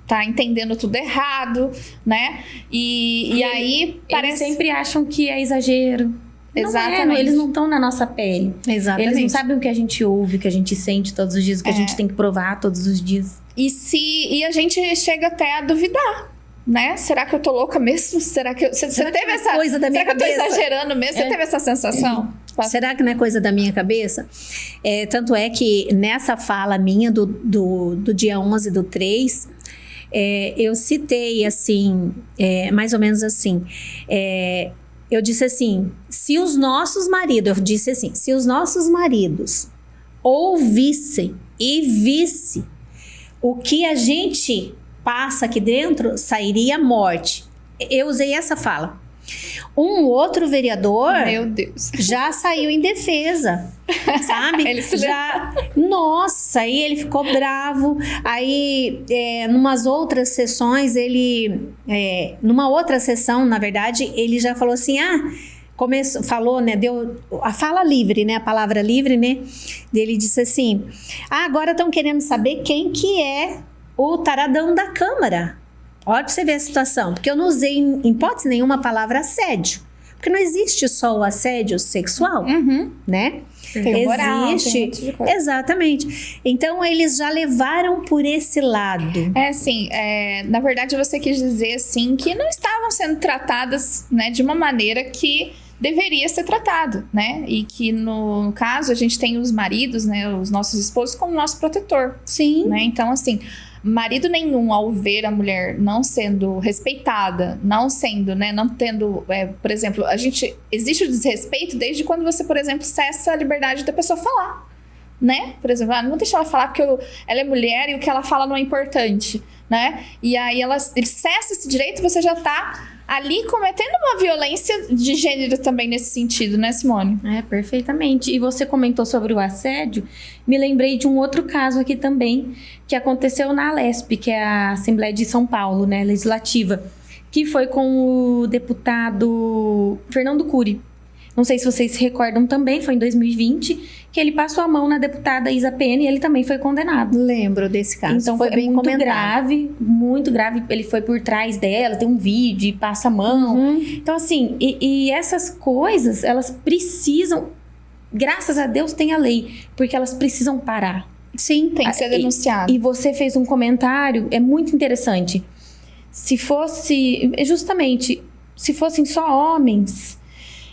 tá entendendo tudo errado, né? E aí parece... Eles sempre acham que é exagero. Exatamente. Eles não estão na nossa pele. Exatamente. Eles não sabem o que a gente ouve, o que a gente sente todos os dias, o que a gente tem que provar todos os dias. E a gente chega até a duvidar, né? Será que eu tô louca mesmo? Será que você teve essa coisa da minha será que eu tô cabeça? exagerando mesmo? Você teve essa sensação? Será que não é coisa da minha cabeça? Tanto é que nessa fala minha do dia 11/3, eu citei assim, mais ou menos assim, eu disse assim, se os nossos maridos ouvissem e vissem o que a gente passa aqui dentro, sairia morte. Eu usei essa fala. Um outro vereador, meu Deus, já saiu em defesa, sabe? Ele se Nossa, aí ele ficou bravo. Aí, numas outras sessões, numa outra sessão, na verdade, ele já falou assim, falou, né, deu a fala livre, né, a palavra livre, né, ele disse assim, agora estão querendo saber quem que é o taradão da Câmara. Olha pra você ver a situação, porque eu não usei em hipótese nenhuma a palavra assédio, porque não existe só o assédio sexual, né? Tem moral, existe, tem um monte de coisa. Exatamente. Então eles já levaram por esse lado. Assim, na verdade você quis dizer assim que não estavam sendo tratadas, né, de uma maneira que deveria ser tratado, né? E que no caso a gente tem os maridos, né, os nossos esposos como nosso protetor. Sim. Né? Então assim, marido nenhum, ao ver a mulher não sendo respeitada, não sendo, né, não tendo, por exemplo, existe o desrespeito desde quando você, por exemplo, cessa a liberdade da pessoa falar, né? Por exemplo, não deixa ela falar porque ela é mulher e o que ela fala não é importante, né? E aí ele cessa esse direito, você já tá ali cometendo uma violência de gênero também nesse sentido, né, Simone? Perfeitamente. E você comentou sobre o assédio, me lembrei de um outro caso aqui também, que aconteceu na Alesp, que é a Assembleia de São Paulo, né, legislativa, que foi com o deputado Fernando Cury. Não sei se vocês se recordam também, foi em 2020, que ele passou a mão na deputada Isa Pena e ele também foi condenado. Lembro desse caso. Então foi bem muito comentado. grave, muito grave. Ele foi por trás dela, tem um vídeo, e passa a mão. Então, assim, e essas coisas, elas precisam, graças a Deus tem a lei, porque elas precisam parar. Sim, tem que ser denunciado. E você fez um comentário, é muito interessante. Se fossem só homens,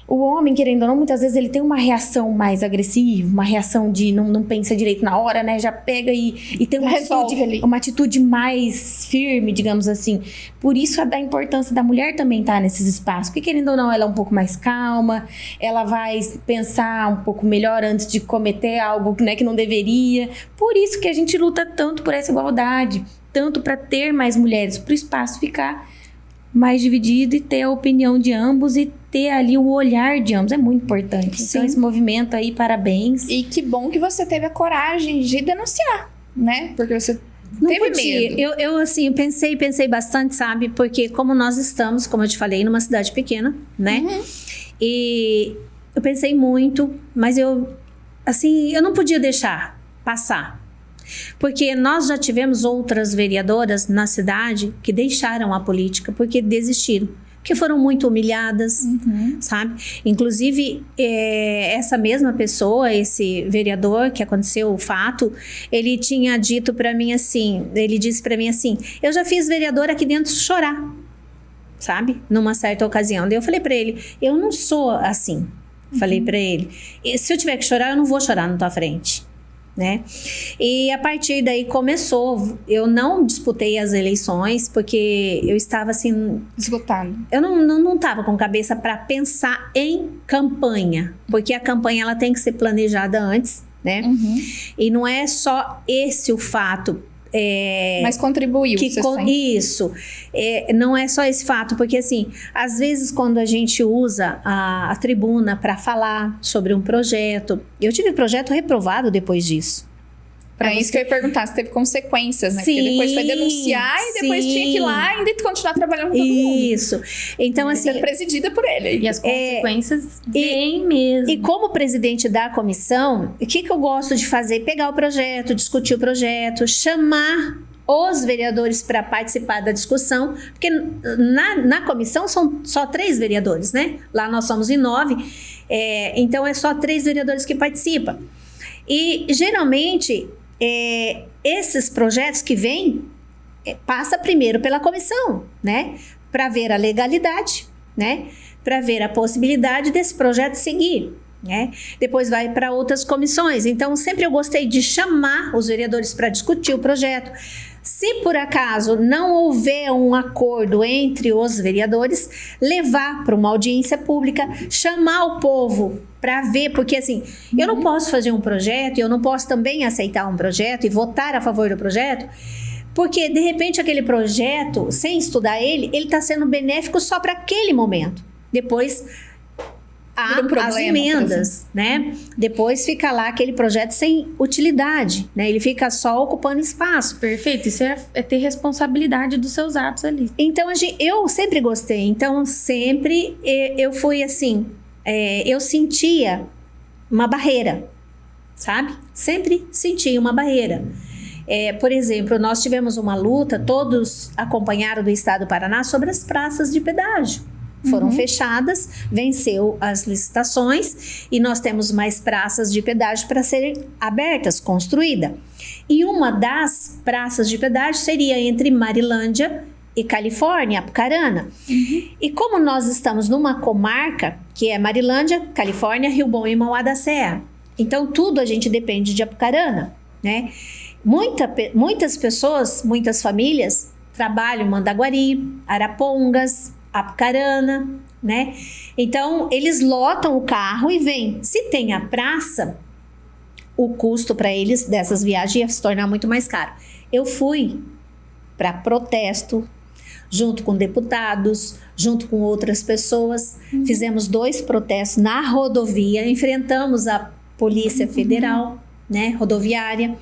o homem, querendo ou não, muitas vezes ele tem uma reação mais agressiva, uma reação de não pensa direito na hora, né? Já pega e tem uma atitude mais firme, digamos assim. Por isso a importância da mulher também estar nesses espaços. Porque, querendo ou não, ela é um pouco mais calma, ela vai pensar um pouco melhor antes de cometer algo, né, que não deveria. Por isso que a gente luta tanto por essa igualdade, tanto para ter mais mulheres, para o espaço ficar mais dividido e ter a opinião de ambos e ter ali o olhar de ambos. É muito importante. Sim. Então, esse movimento aí, parabéns. E que bom que você teve a coragem de denunciar, né? Porque você Não teve podia. medo. Eu assim, pensei bastante, sabe? Porque como nós estamos, como eu te falei, numa cidade pequena, né? E eu pensei muito, mas eu não podia deixar passar. Porque nós já tivemos outras vereadoras na cidade que deixaram a política porque desistiram. Porque foram muito humilhadas, sabe? Inclusive, essa mesma pessoa, esse vereador que aconteceu o fato, ele tinha dito para mim assim, ele disse para mim assim, eu já fiz vereador aqui dentro chorar, sabe? Numa certa ocasião. Daí eu falei para ele, eu não sou assim. Falei para ele, se eu tiver que chorar, eu não vou chorar na tua frente. Né? E a partir daí começou. Eu não disputei as eleições porque eu estava assim Esgotado. eu não estava com cabeça para pensar em campanha, porque a campanha ela tem que ser planejada antes, né? E não é só esse o fato. Mas contribuiu, você sente? Isso, não é só esse fato, porque assim, às vezes quando a gente usa a tribuna para falar sobre um projeto, eu tive projeto reprovado depois disso. É isso que eu ia perguntar, se teve consequências, né? Sim, porque depois foi denunciar e depois tinha que ir lá e ainda continuar trabalhando com todo mundo. Isso, então assim... Ser presidida por ele. E as consequências vêm mesmo. E como presidente da comissão, o que eu gosto de fazer? Pegar o projeto, discutir o projeto, chamar os vereadores para participar da discussão, porque na comissão são só 3 vereadores, né? Lá nós somos em 9, então é só 3 vereadores que participam. E geralmente esses projetos que vêm passa primeiro pela comissão, né? Para ver a legalidade, né? Para ver a possibilidade desse projeto seguir, né? Depois vai para outras comissões. Então, sempre eu gostei de chamar os vereadores para discutir o projeto. Se por acaso não houver um acordo entre os vereadores, levar para uma audiência pública, chamar o povo para ver, porque assim, eu não posso fazer um projeto, eu não posso também aceitar um projeto e votar a favor do projeto, porque de repente aquele projeto, sem estudar ele está sendo benéfico só para aquele momento. Depois há as emendas, né? Depois fica lá aquele projeto sem utilidade, né? Ele fica só ocupando espaço. Perfeito, isso é ter responsabilidade dos seus atos ali. Então, eu sempre gostei. Então, sempre eu fui assim, eu sentia uma barreira, sabe? Sempre sentia uma barreira. Por exemplo, nós tivemos uma luta, todos acompanharam do Estado do Paraná, sobre as praças de pedágio. Foram fechadas, venceu as licitações e nós temos mais praças de pedágio para serem abertas, construída. E uma das praças de pedágio seria entre Marilândia e Califórnia, Apucarana. E como nós estamos numa comarca, que é Marilândia, Califórnia, Rio Bom e Mauá da Serra, então tudo a gente depende de Apucarana, né? Muitas pessoas, muitas famílias trabalham em Mandaguari, Arapongas, Apucarana, né? Então, eles lotam o carro e vêm. Se tem a praça, o custo para eles dessas viagens ia se tornar muito mais caro. Eu fui para protesto, junto com deputados, junto com outras pessoas. Fizemos 2 protestos na rodovia, enfrentamos a Polícia Federal, né, rodoviária.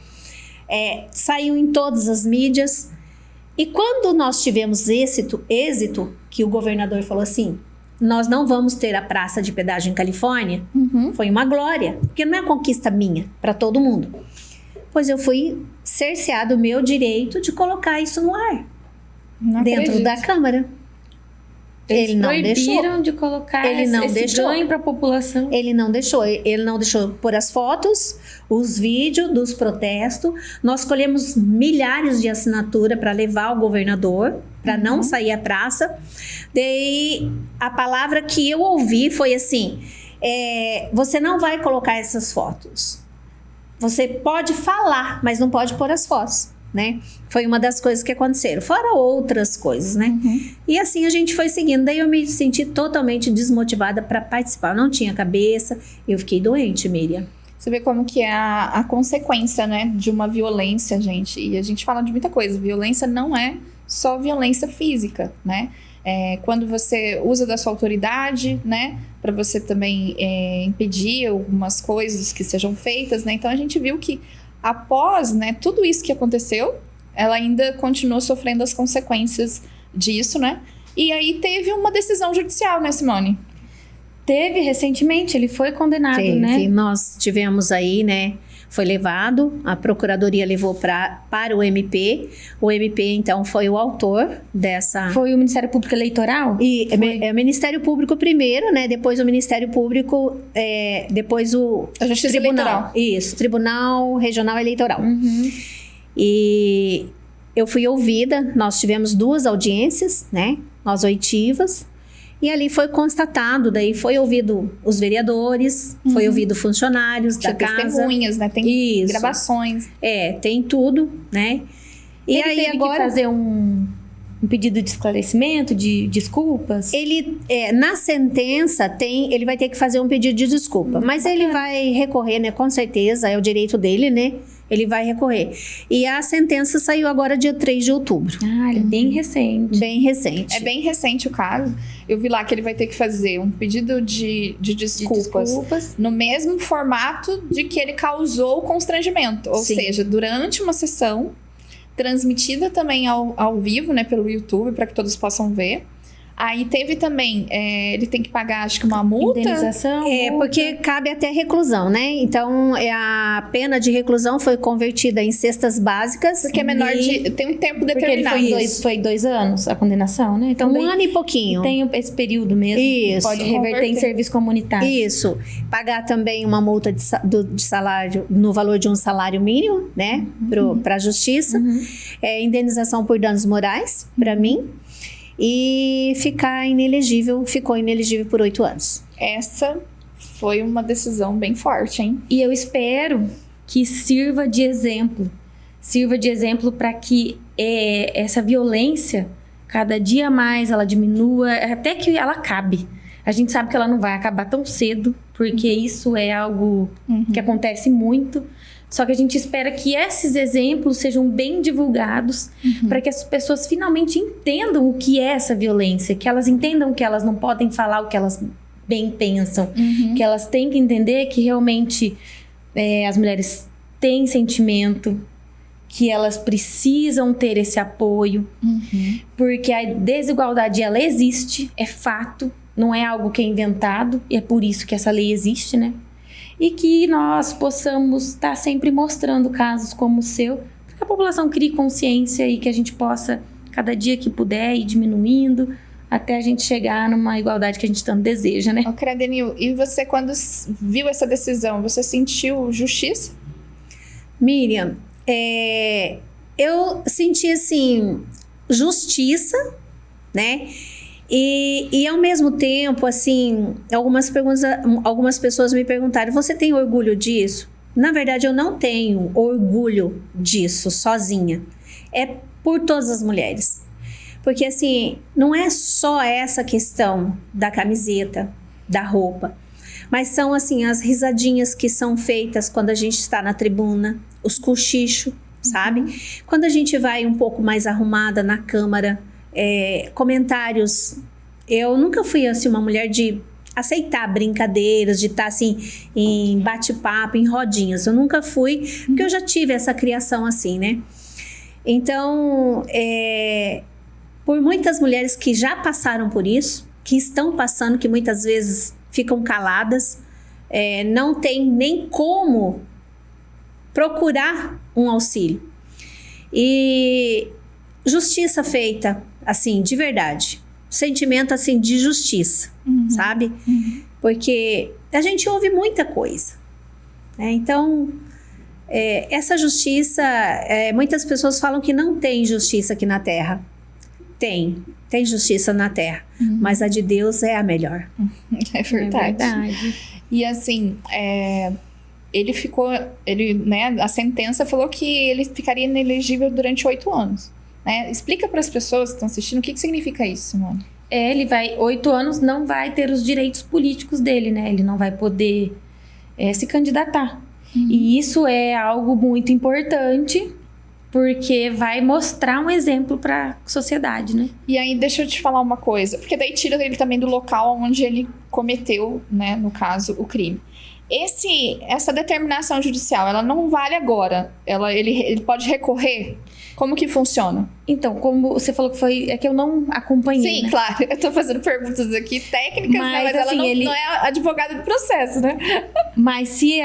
Saiu em todas as mídias. E quando nós tivemos êxito, que o governador falou assim, nós não vamos ter a praça de pedágio em Califórnia, foi uma glória, porque não é conquista minha, para todo mundo. Pois eu fui cerceado o meu direito de colocar isso no ar, Não dentro acredito. da Câmara. Ele não deixou. Proibiram de colocar Ele não esse deixou. ganho para a população. Ele não deixou pôr as fotos, os vídeos dos protestos. Nós colhemos milhares de assinaturas para levar ao governador, para não sair à praça. Daí, a palavra que eu ouvi foi assim, você não vai colocar essas fotos. Você pode falar, mas não pode pôr as fotos, né? Foi uma das coisas que aconteceram. Fora outras coisas, né? E assim a gente foi seguindo. Daí eu me senti totalmente desmotivada para participar. Eu não tinha cabeça. Eu fiquei doente, Miriam. Você vê como que é a consequência, né, de uma violência, gente. E a gente fala de muita coisa. Violência não é só violência física, né? Quando você usa da sua autoridade, né, para você também impedir algumas coisas que sejam feitas, né? Então a gente viu que após, né, tudo isso que aconteceu, ela ainda continuou sofrendo as consequências disso, né? E aí teve uma decisão judicial, né, Simone? Teve recentemente, ele foi condenado, né? Nós tivemos aí, né? Foi levado, a procuradoria levou para o MP. O MP, então, foi o autor dessa... Foi o Ministério Público Eleitoral? E o Ministério Público primeiro, né? Depois o Ministério Público, depois A Justiça Eleitoral. Isso, Tribunal Regional Eleitoral. E eu fui ouvida, nós tivemos 2 audiências, né? Nós oitivas. E ali foi constatado, daí foi ouvido os vereadores, foi ouvido funcionários da Tinha casa. testemunhas, né? Tem Isso. gravações. Tem tudo, né? E Ele aí teve agora que fazer um pedido de esclarecimento, de desculpas? ele na sentença ele vai ter que fazer um pedido de desculpa, mas ele vai recorrer, né? Com certeza, é o direito dele, né? Ele vai recorrer. E a sentença saiu agora dia 3 de outubro. Ah, ele é bem recente. Bem recente. É bem recente o caso. Eu vi lá que ele vai ter que fazer um pedido de desculpas no mesmo formato de que ele causou o constrangimento. Ou Sim. seja, durante uma sessão transmitida também ao vivo, né, pelo YouTube, para que todos possam ver. Aí teve também, ele tem que pagar, acho que uma multa. Indenização? multa. Porque cabe até reclusão, né? Então, a pena de reclusão foi convertida em cestas básicas. Porque é menor e tem um tempo Porque ele determinado. foi 2 anos a condenação, né? Então, um daí ano e pouquinho. tem esse período mesmo. Isso. Pode reverter em Converter. serviço comunitário. Isso. Pagar também uma multa de salário no valor de um salário mínimo, né? Para a justiça. Indenização por danos morais, para mim. E ficou inelegível por 8 anos. Essa foi uma decisão bem forte, hein? E eu espero que sirva de exemplo. Sirva de exemplo para que essa violência, cada dia mais, ela diminua, até que ela acabe. A gente sabe que ela não vai acabar tão cedo, porque isso é algo que acontece muito. Só que a gente espera que esses exemplos sejam bem divulgados para que as pessoas finalmente entendam o que é essa violência, que elas entendam que elas não podem falar o que elas bem pensam, que elas têm que entender que realmente as mulheres têm sentimento, que elas precisam ter esse apoio, porque a desigualdade ela existe, é fato, não é algo que é inventado, e é por isso que essa lei existe, né? E que nós possamos estar sempre mostrando casos como o seu, para que a população crie consciência e que a gente possa, cada dia que puder, ir diminuindo, até a gente chegar numa igualdade que a gente tanto deseja, né? Ô, Credenil, e você, quando viu essa decisão, você sentiu justiça? Miriam, eu senti, assim, justiça, né? E ao mesmo tempo, assim, algumas pessoas me perguntaram, você tem orgulho disso? Na verdade, eu não tenho orgulho disso sozinha. É por todas as mulheres. Porque, assim, não é só essa questão da camiseta, da roupa, mas são, assim, as risadinhas que são feitas quando a gente está na tribuna, os cochichos, sabe? Quando a gente vai um pouco mais arrumada na Câmara, comentários. Eu nunca fui assim uma mulher de aceitar brincadeiras, de estar assim em bate-papo, em rodinhas. Eu nunca fui, porque eu já tive essa criação assim, né? Então, por muitas mulheres que já passaram por isso, que estão passando, que muitas vezes ficam caladas, não tem nem como procurar um auxílio. E justiça feita, assim, de verdade. Sentimento, assim, de justiça, sabe? Porque a gente ouve muita coisa, né? Então, essa justiça, muitas pessoas falam que não tem justiça aqui na Terra. Tem justiça na Terra, mas a de Deus é a melhor. É verdade. E assim, a sentença falou que ele ficaria inelegível durante 8 anos. Né? Explica para as pessoas que estão assistindo o que significa isso, Simone. Ele vai, 8 anos, não vai ter os direitos políticos dele, né? Ele não vai poder se candidatar. E isso é algo muito importante, porque vai mostrar um exemplo para a sociedade, né? E aí, deixa eu te falar uma coisa, porque daí tira ele também do local onde ele cometeu, né, no caso, o crime. Essa determinação judicial, ela não vale agora. Ele pode recorrer? Como que funciona? Então, como você falou que é que eu não acompanhei, Sim, né? claro. Eu tô fazendo perguntas aqui técnicas, mas ela assim, não é advogada do processo, né? Mas se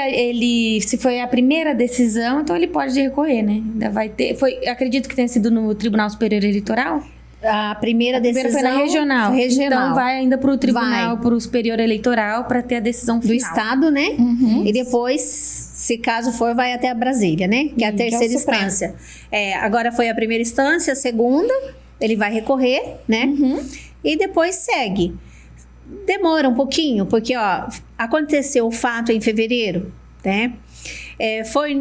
foi a primeira decisão, então ele pode recorrer, né? Ainda vai ter. Acredito que tenha sido no Tribunal Superior Eleitoral. A primeira decisão foi na regional. Então vai ainda para o tribunal, para o Superior Eleitoral, para ter a decisão final. Do Estado, né? E depois, se caso for, vai até a Brasília, né? Que é a terceira instância. Agora foi a primeira instância, a segunda, ele vai recorrer, né? E depois segue. Demora um pouquinho, porque aconteceu o fato em fevereiro, né? Foi...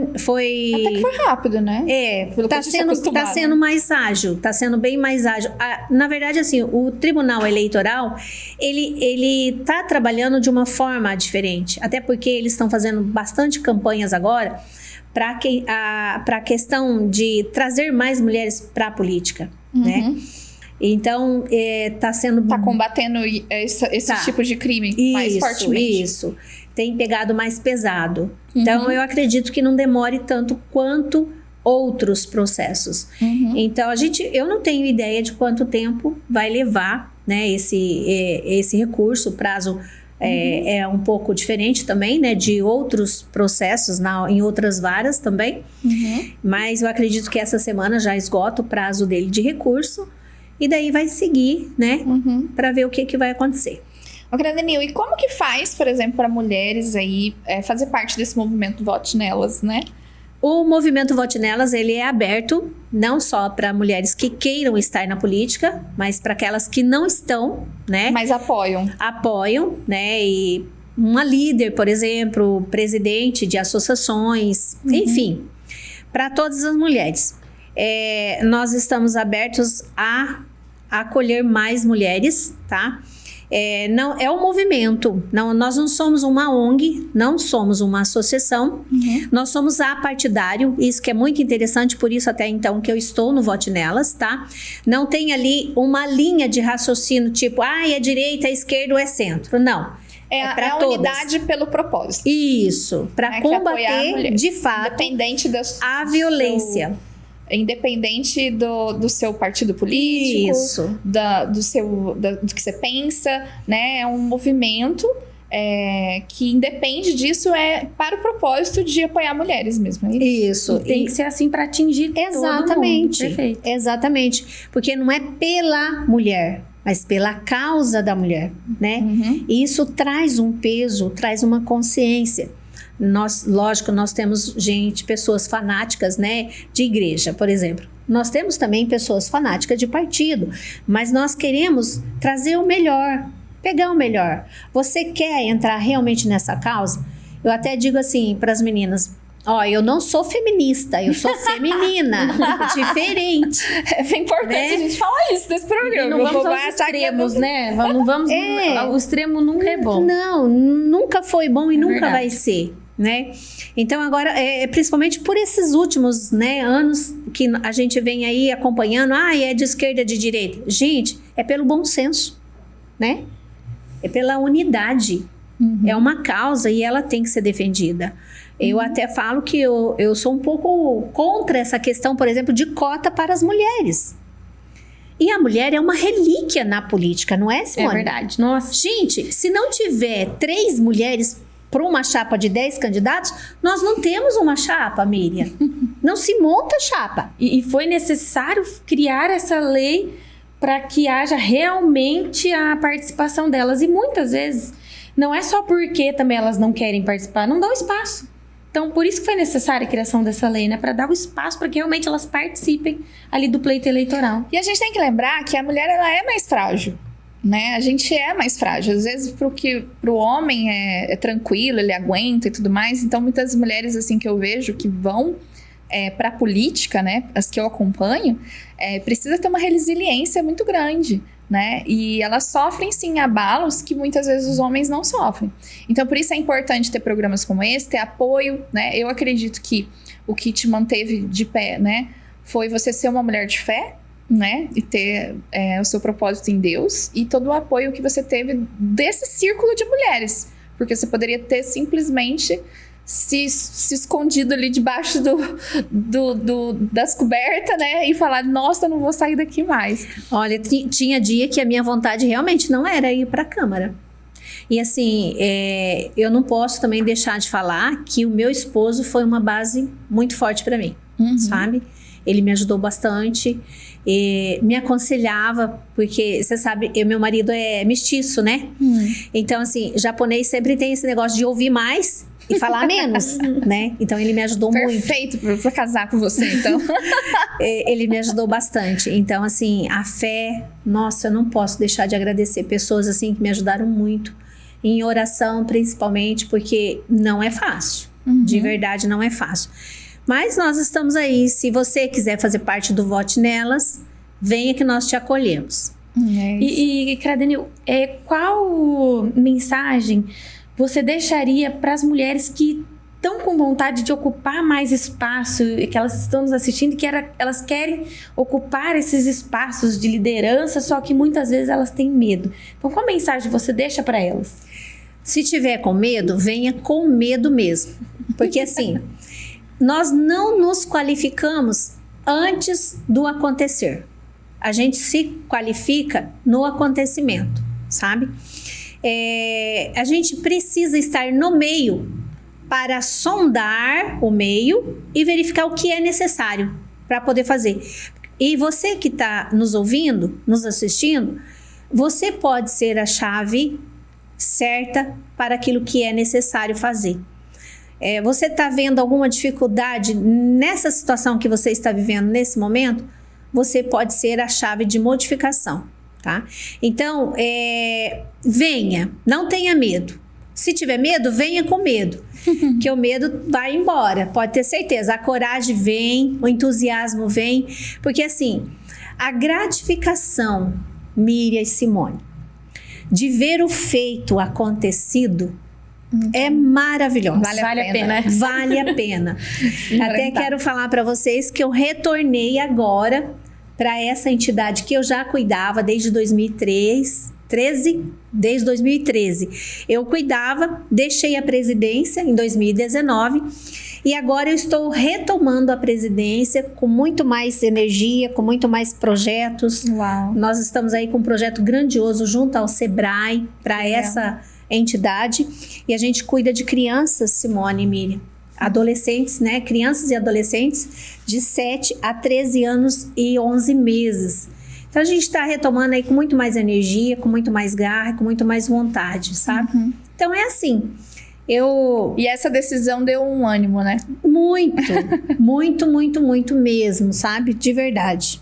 Até que foi rápido, né? Tá sendo mais ágil, tá sendo bem mais ágil. Na verdade, assim, o Tribunal Eleitoral, ele tá trabalhando de uma forma diferente, até porque eles estão fazendo bastante campanhas agora para a questão de trazer mais mulheres para a política, né? Então, tá combatendo esse tipo de crime mais fortemente. Isso. Tem pegado mais pesado. Então, eu acredito que não demore tanto quanto outros processos. Então, eu não tenho ideia de quanto tempo vai levar, né, esse recurso. O prazo é um pouco diferente também, né, de outros processos em outras varas também. Mas eu acredito que essa semana já esgota o prazo dele de recurso. E daí vai seguir, né, para ver o que vai acontecer. Denil, e como que faz, por exemplo, para mulheres aí fazer parte desse movimento Vote Nelas, né? O movimento Vote Nelas, ele é aberto não só para mulheres que queiram estar na política, mas para aquelas que não estão, né? Mas apoiam. Apoiam, né? E uma líder, por exemplo, presidente de associações, enfim, para todas as mulheres. Nós estamos abertos a acolher mais mulheres, tá? Não, é um movimento, nós não somos uma ONG, não somos uma associação, nós somos apartidário, isso que é muito interessante, por isso até então que eu estou no Vote Nelas, tá? Não tem ali uma linha de raciocínio tipo, é direita, é esquerda ou é centro, não. É a unidade pelo propósito. Isso, para combater de fato a violência. Independente do seu partido político, isso. Do que você pensa, né? É um movimento que independe disso, para o propósito de apoiar mulheres mesmo. Isso. E tem que ser assim para atingir todo mundo. Perfeito. Exatamente. Porque não é pela mulher, mas pela causa da mulher, né? E isso traz um peso, traz uma consciência. Lógico, nós temos pessoas fanáticas, né, de igreja, por exemplo. Nós temos também pessoas fanáticas de partido, mas nós queremos trazer o melhor, pegar o melhor. Você quer entrar realmente nessa causa? Eu até digo assim para as meninas, eu não sou feminista, eu sou feminina, diferente. É importante, né? A gente falar isso nesse programa. E não vamos aos extremos, né? O extremo nunca é bom. Não, nunca foi bom e nunca vai ser. Né? Então agora, principalmente por esses últimos, né, anos que a gente vem aí acompanhando, é de esquerda, de direita. Gente, é pelo bom senso, né? É pela unidade. É uma causa e ela tem que ser defendida. Eu até falo que eu sou um pouco contra essa questão, por exemplo, de cota para as mulheres. E a mulher é uma relíquia na política, não é, Simone? É verdade. Nossa. Gente, se não tiver 3 mulheres para uma chapa de 10 candidatos, nós não temos uma chapa, Miriam. Não se monta chapa. E foi necessário criar essa lei para que haja realmente a participação delas. E muitas vezes, não é só porque também elas não querem participar, não dão espaço. Então, por isso que foi necessária a criação dessa lei, né? Para dar o espaço para que realmente elas participem ali do pleito eleitoral. E a gente tem que lembrar que a mulher, ela é mais frágil, né? A gente é mais frágil. Às vezes, pro homem é tranquilo, ele aguenta e tudo mais. Então, muitas mulheres, assim, que eu vejo que vão para a política, né? As que eu acompanho, precisa ter uma resiliência muito grande, né? E elas sofrem, sim, abalos que muitas vezes os homens não sofrem. Então, por isso é importante ter programas como esse, ter apoio, né? Eu acredito que o que te manteve de pé, né? Foi você ser uma mulher de fé, né? E ter o seu propósito em Deus e todo o apoio que você teve desse círculo de mulheres. Porque você poderia ter simplesmente se escondido ali debaixo das cobertas, né? E falar, nossa, não vou sair daqui mais. Olha, tinha dia que a minha vontade realmente não era ir para a Câmara. E assim, eu não posso também deixar de falar que o meu esposo foi uma base muito forte para mim, sabe? Ele me ajudou bastante, me aconselhava, porque você sabe, meu marido é mestiço, né? Então assim, japonês sempre tem esse negócio de ouvir mais e falar menos, né? Então ele me ajudou muito. Perfeito pra casar com você, então. Ele me ajudou bastante. Então assim, a fé, nossa, eu não posso deixar de agradecer pessoas assim que me ajudaram muito, em oração principalmente, porque não é fácil, de verdade não é fácil. Mas nós estamos aí, se você quiser fazer parte do Vote Nelas, venha que nós te acolhemos. E Cradenil, qual mensagem você deixaria para as mulheres que estão com vontade de ocupar mais espaço, que elas estão nos assistindo, que elas querem ocupar esses espaços de liderança, só que muitas vezes elas têm medo. Então, qual mensagem você deixa para elas? Se tiver com medo, venha com medo mesmo. Porque assim, nós não nos qualificamos antes do acontecer. A gente se qualifica no acontecimento, sabe? A gente precisa estar no meio para sondar o meio e verificar o que é necessário para poder fazer. E você que está nos ouvindo, nos assistindo, você pode ser a chave certa para aquilo que é necessário fazer. Você está vendo alguma dificuldade nessa situação que você está vivendo nesse momento? Você pode ser a chave de modificação, tá? Então, venha, não tenha medo. Se tiver medo, venha com medo, que o medo vai embora, pode ter certeza. A coragem vem, o entusiasmo vem, porque assim, a gratificação, Miriam e Simone, de ver o feito acontecido, é maravilhoso. Vale a pena. Vale a pena. Até quero falar para vocês que eu retornei agora para essa entidade que eu já cuidava desde 2013. Desde 2013. Eu cuidava, deixei a presidência em 2019 e agora eu estou retomando a presidência com muito mais energia, com muito mais projetos. Uau. Nós estamos aí com um projeto grandioso junto ao Sebrae para essa entidade e a gente cuida de crianças, Simone e Miriam, adolescentes, né? Crianças e adolescentes de 7 a 13 anos e 11 meses. Então a gente está retomando aí com muito mais energia, com muito mais garra, com muito mais vontade, sabe? Então é assim, E essa decisão deu um ânimo, né? Muito mesmo, sabe? De verdade.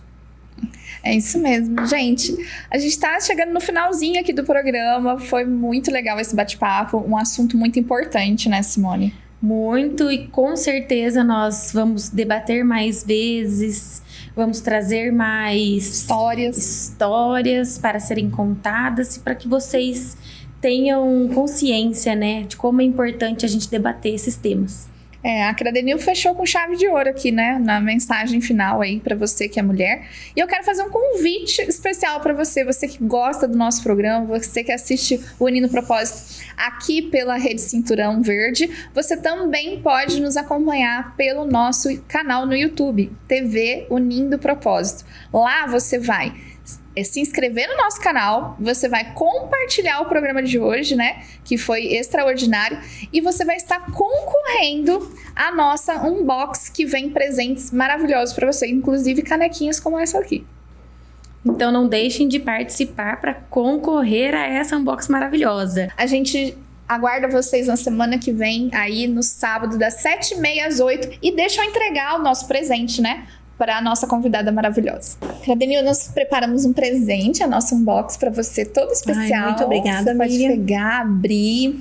É isso mesmo. Gente, a gente tá chegando no finalzinho aqui do programa. Foi muito legal esse bate-papo. Um assunto muito importante, né, Simone? Muito, e com certeza nós vamos debater mais vezes, vamos trazer mais histórias para serem contadas e para que vocês tenham consciência, né, de como é importante a gente debater esses temas. A Cradenil fechou com chave de ouro aqui, né? Na mensagem final aí pra você que é mulher. E eu quero fazer um convite especial pra você, você que gosta do nosso programa, você que assiste o Unindo Propósito aqui pela Rede Cinturão Verde. Você também pode nos acompanhar pelo nosso canal no YouTube, TV Unindo Propósito. Lá você vai se inscrever no nosso canal, você vai compartilhar o programa de hoje, né? Que foi extraordinário. E você vai estar concorrendo à nossa unbox, que vem presentes maravilhosos para você, inclusive canequinhas como essa aqui. Então não deixem de participar para concorrer a essa unbox maravilhosa. A gente aguarda vocês na semana que vem, aí no sábado, das 7h30 às 8h. E deixa eu entregar o nosso presente, né? Para a nossa convidada maravilhosa. Denil, nós preparamos um presente, a nossa unbox, para você, todo especial. Ai, muito obrigada, você pode Miriam. pegar, abrir.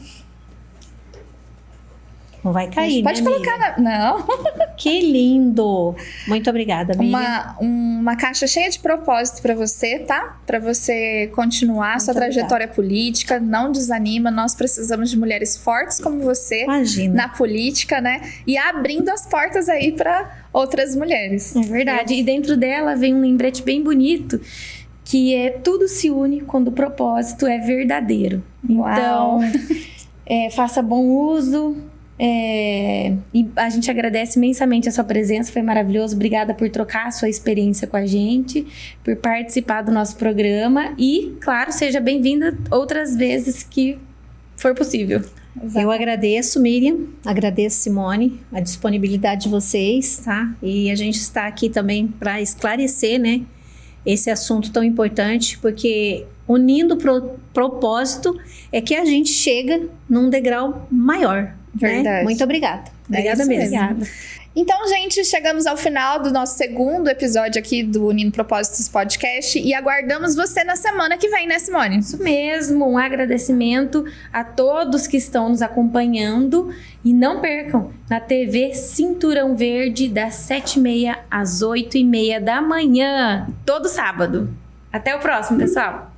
Não vai cair, Pode né, colocar Miriam? Não. Que lindo! Muito obrigada, Miriam. Uma caixa cheia de propósito para você, tá? Para você continuar a sua trajetória política. Não desanima. Nós precisamos de mulheres fortes como você. Imagina. Na política, né? E abrindo as portas aí para outras mulheres. É verdade. E dentro dela vem um lembrete bem bonito, que é tudo se une quando o propósito é verdadeiro. Uau. Então, faça bom uso. E a gente agradece imensamente a sua presença, foi maravilhoso. Obrigada por trocar a sua experiência com a gente, por participar do nosso programa e, claro, seja bem-vinda outras vezes que for possível. Eu agradeço, Miriam, agradeço, Simone, a disponibilidade de vocês, tá? E a gente está aqui também para esclarecer, né, esse assunto tão importante, porque unindo propósito é que a gente chega num degrau maior. Verdade. Né? Muito obrigada. Obrigada mesmo. Obrigada. Então, gente, chegamos ao final do nosso segundo episódio aqui do Unindo Propósitos Podcast e aguardamos você na semana que vem, né, Simone? Isso mesmo, um agradecimento a todos que estão nos acompanhando e não percam na TV Cinturão Verde das 7h30 às 8h30 da manhã, todo sábado. Até o próximo, pessoal!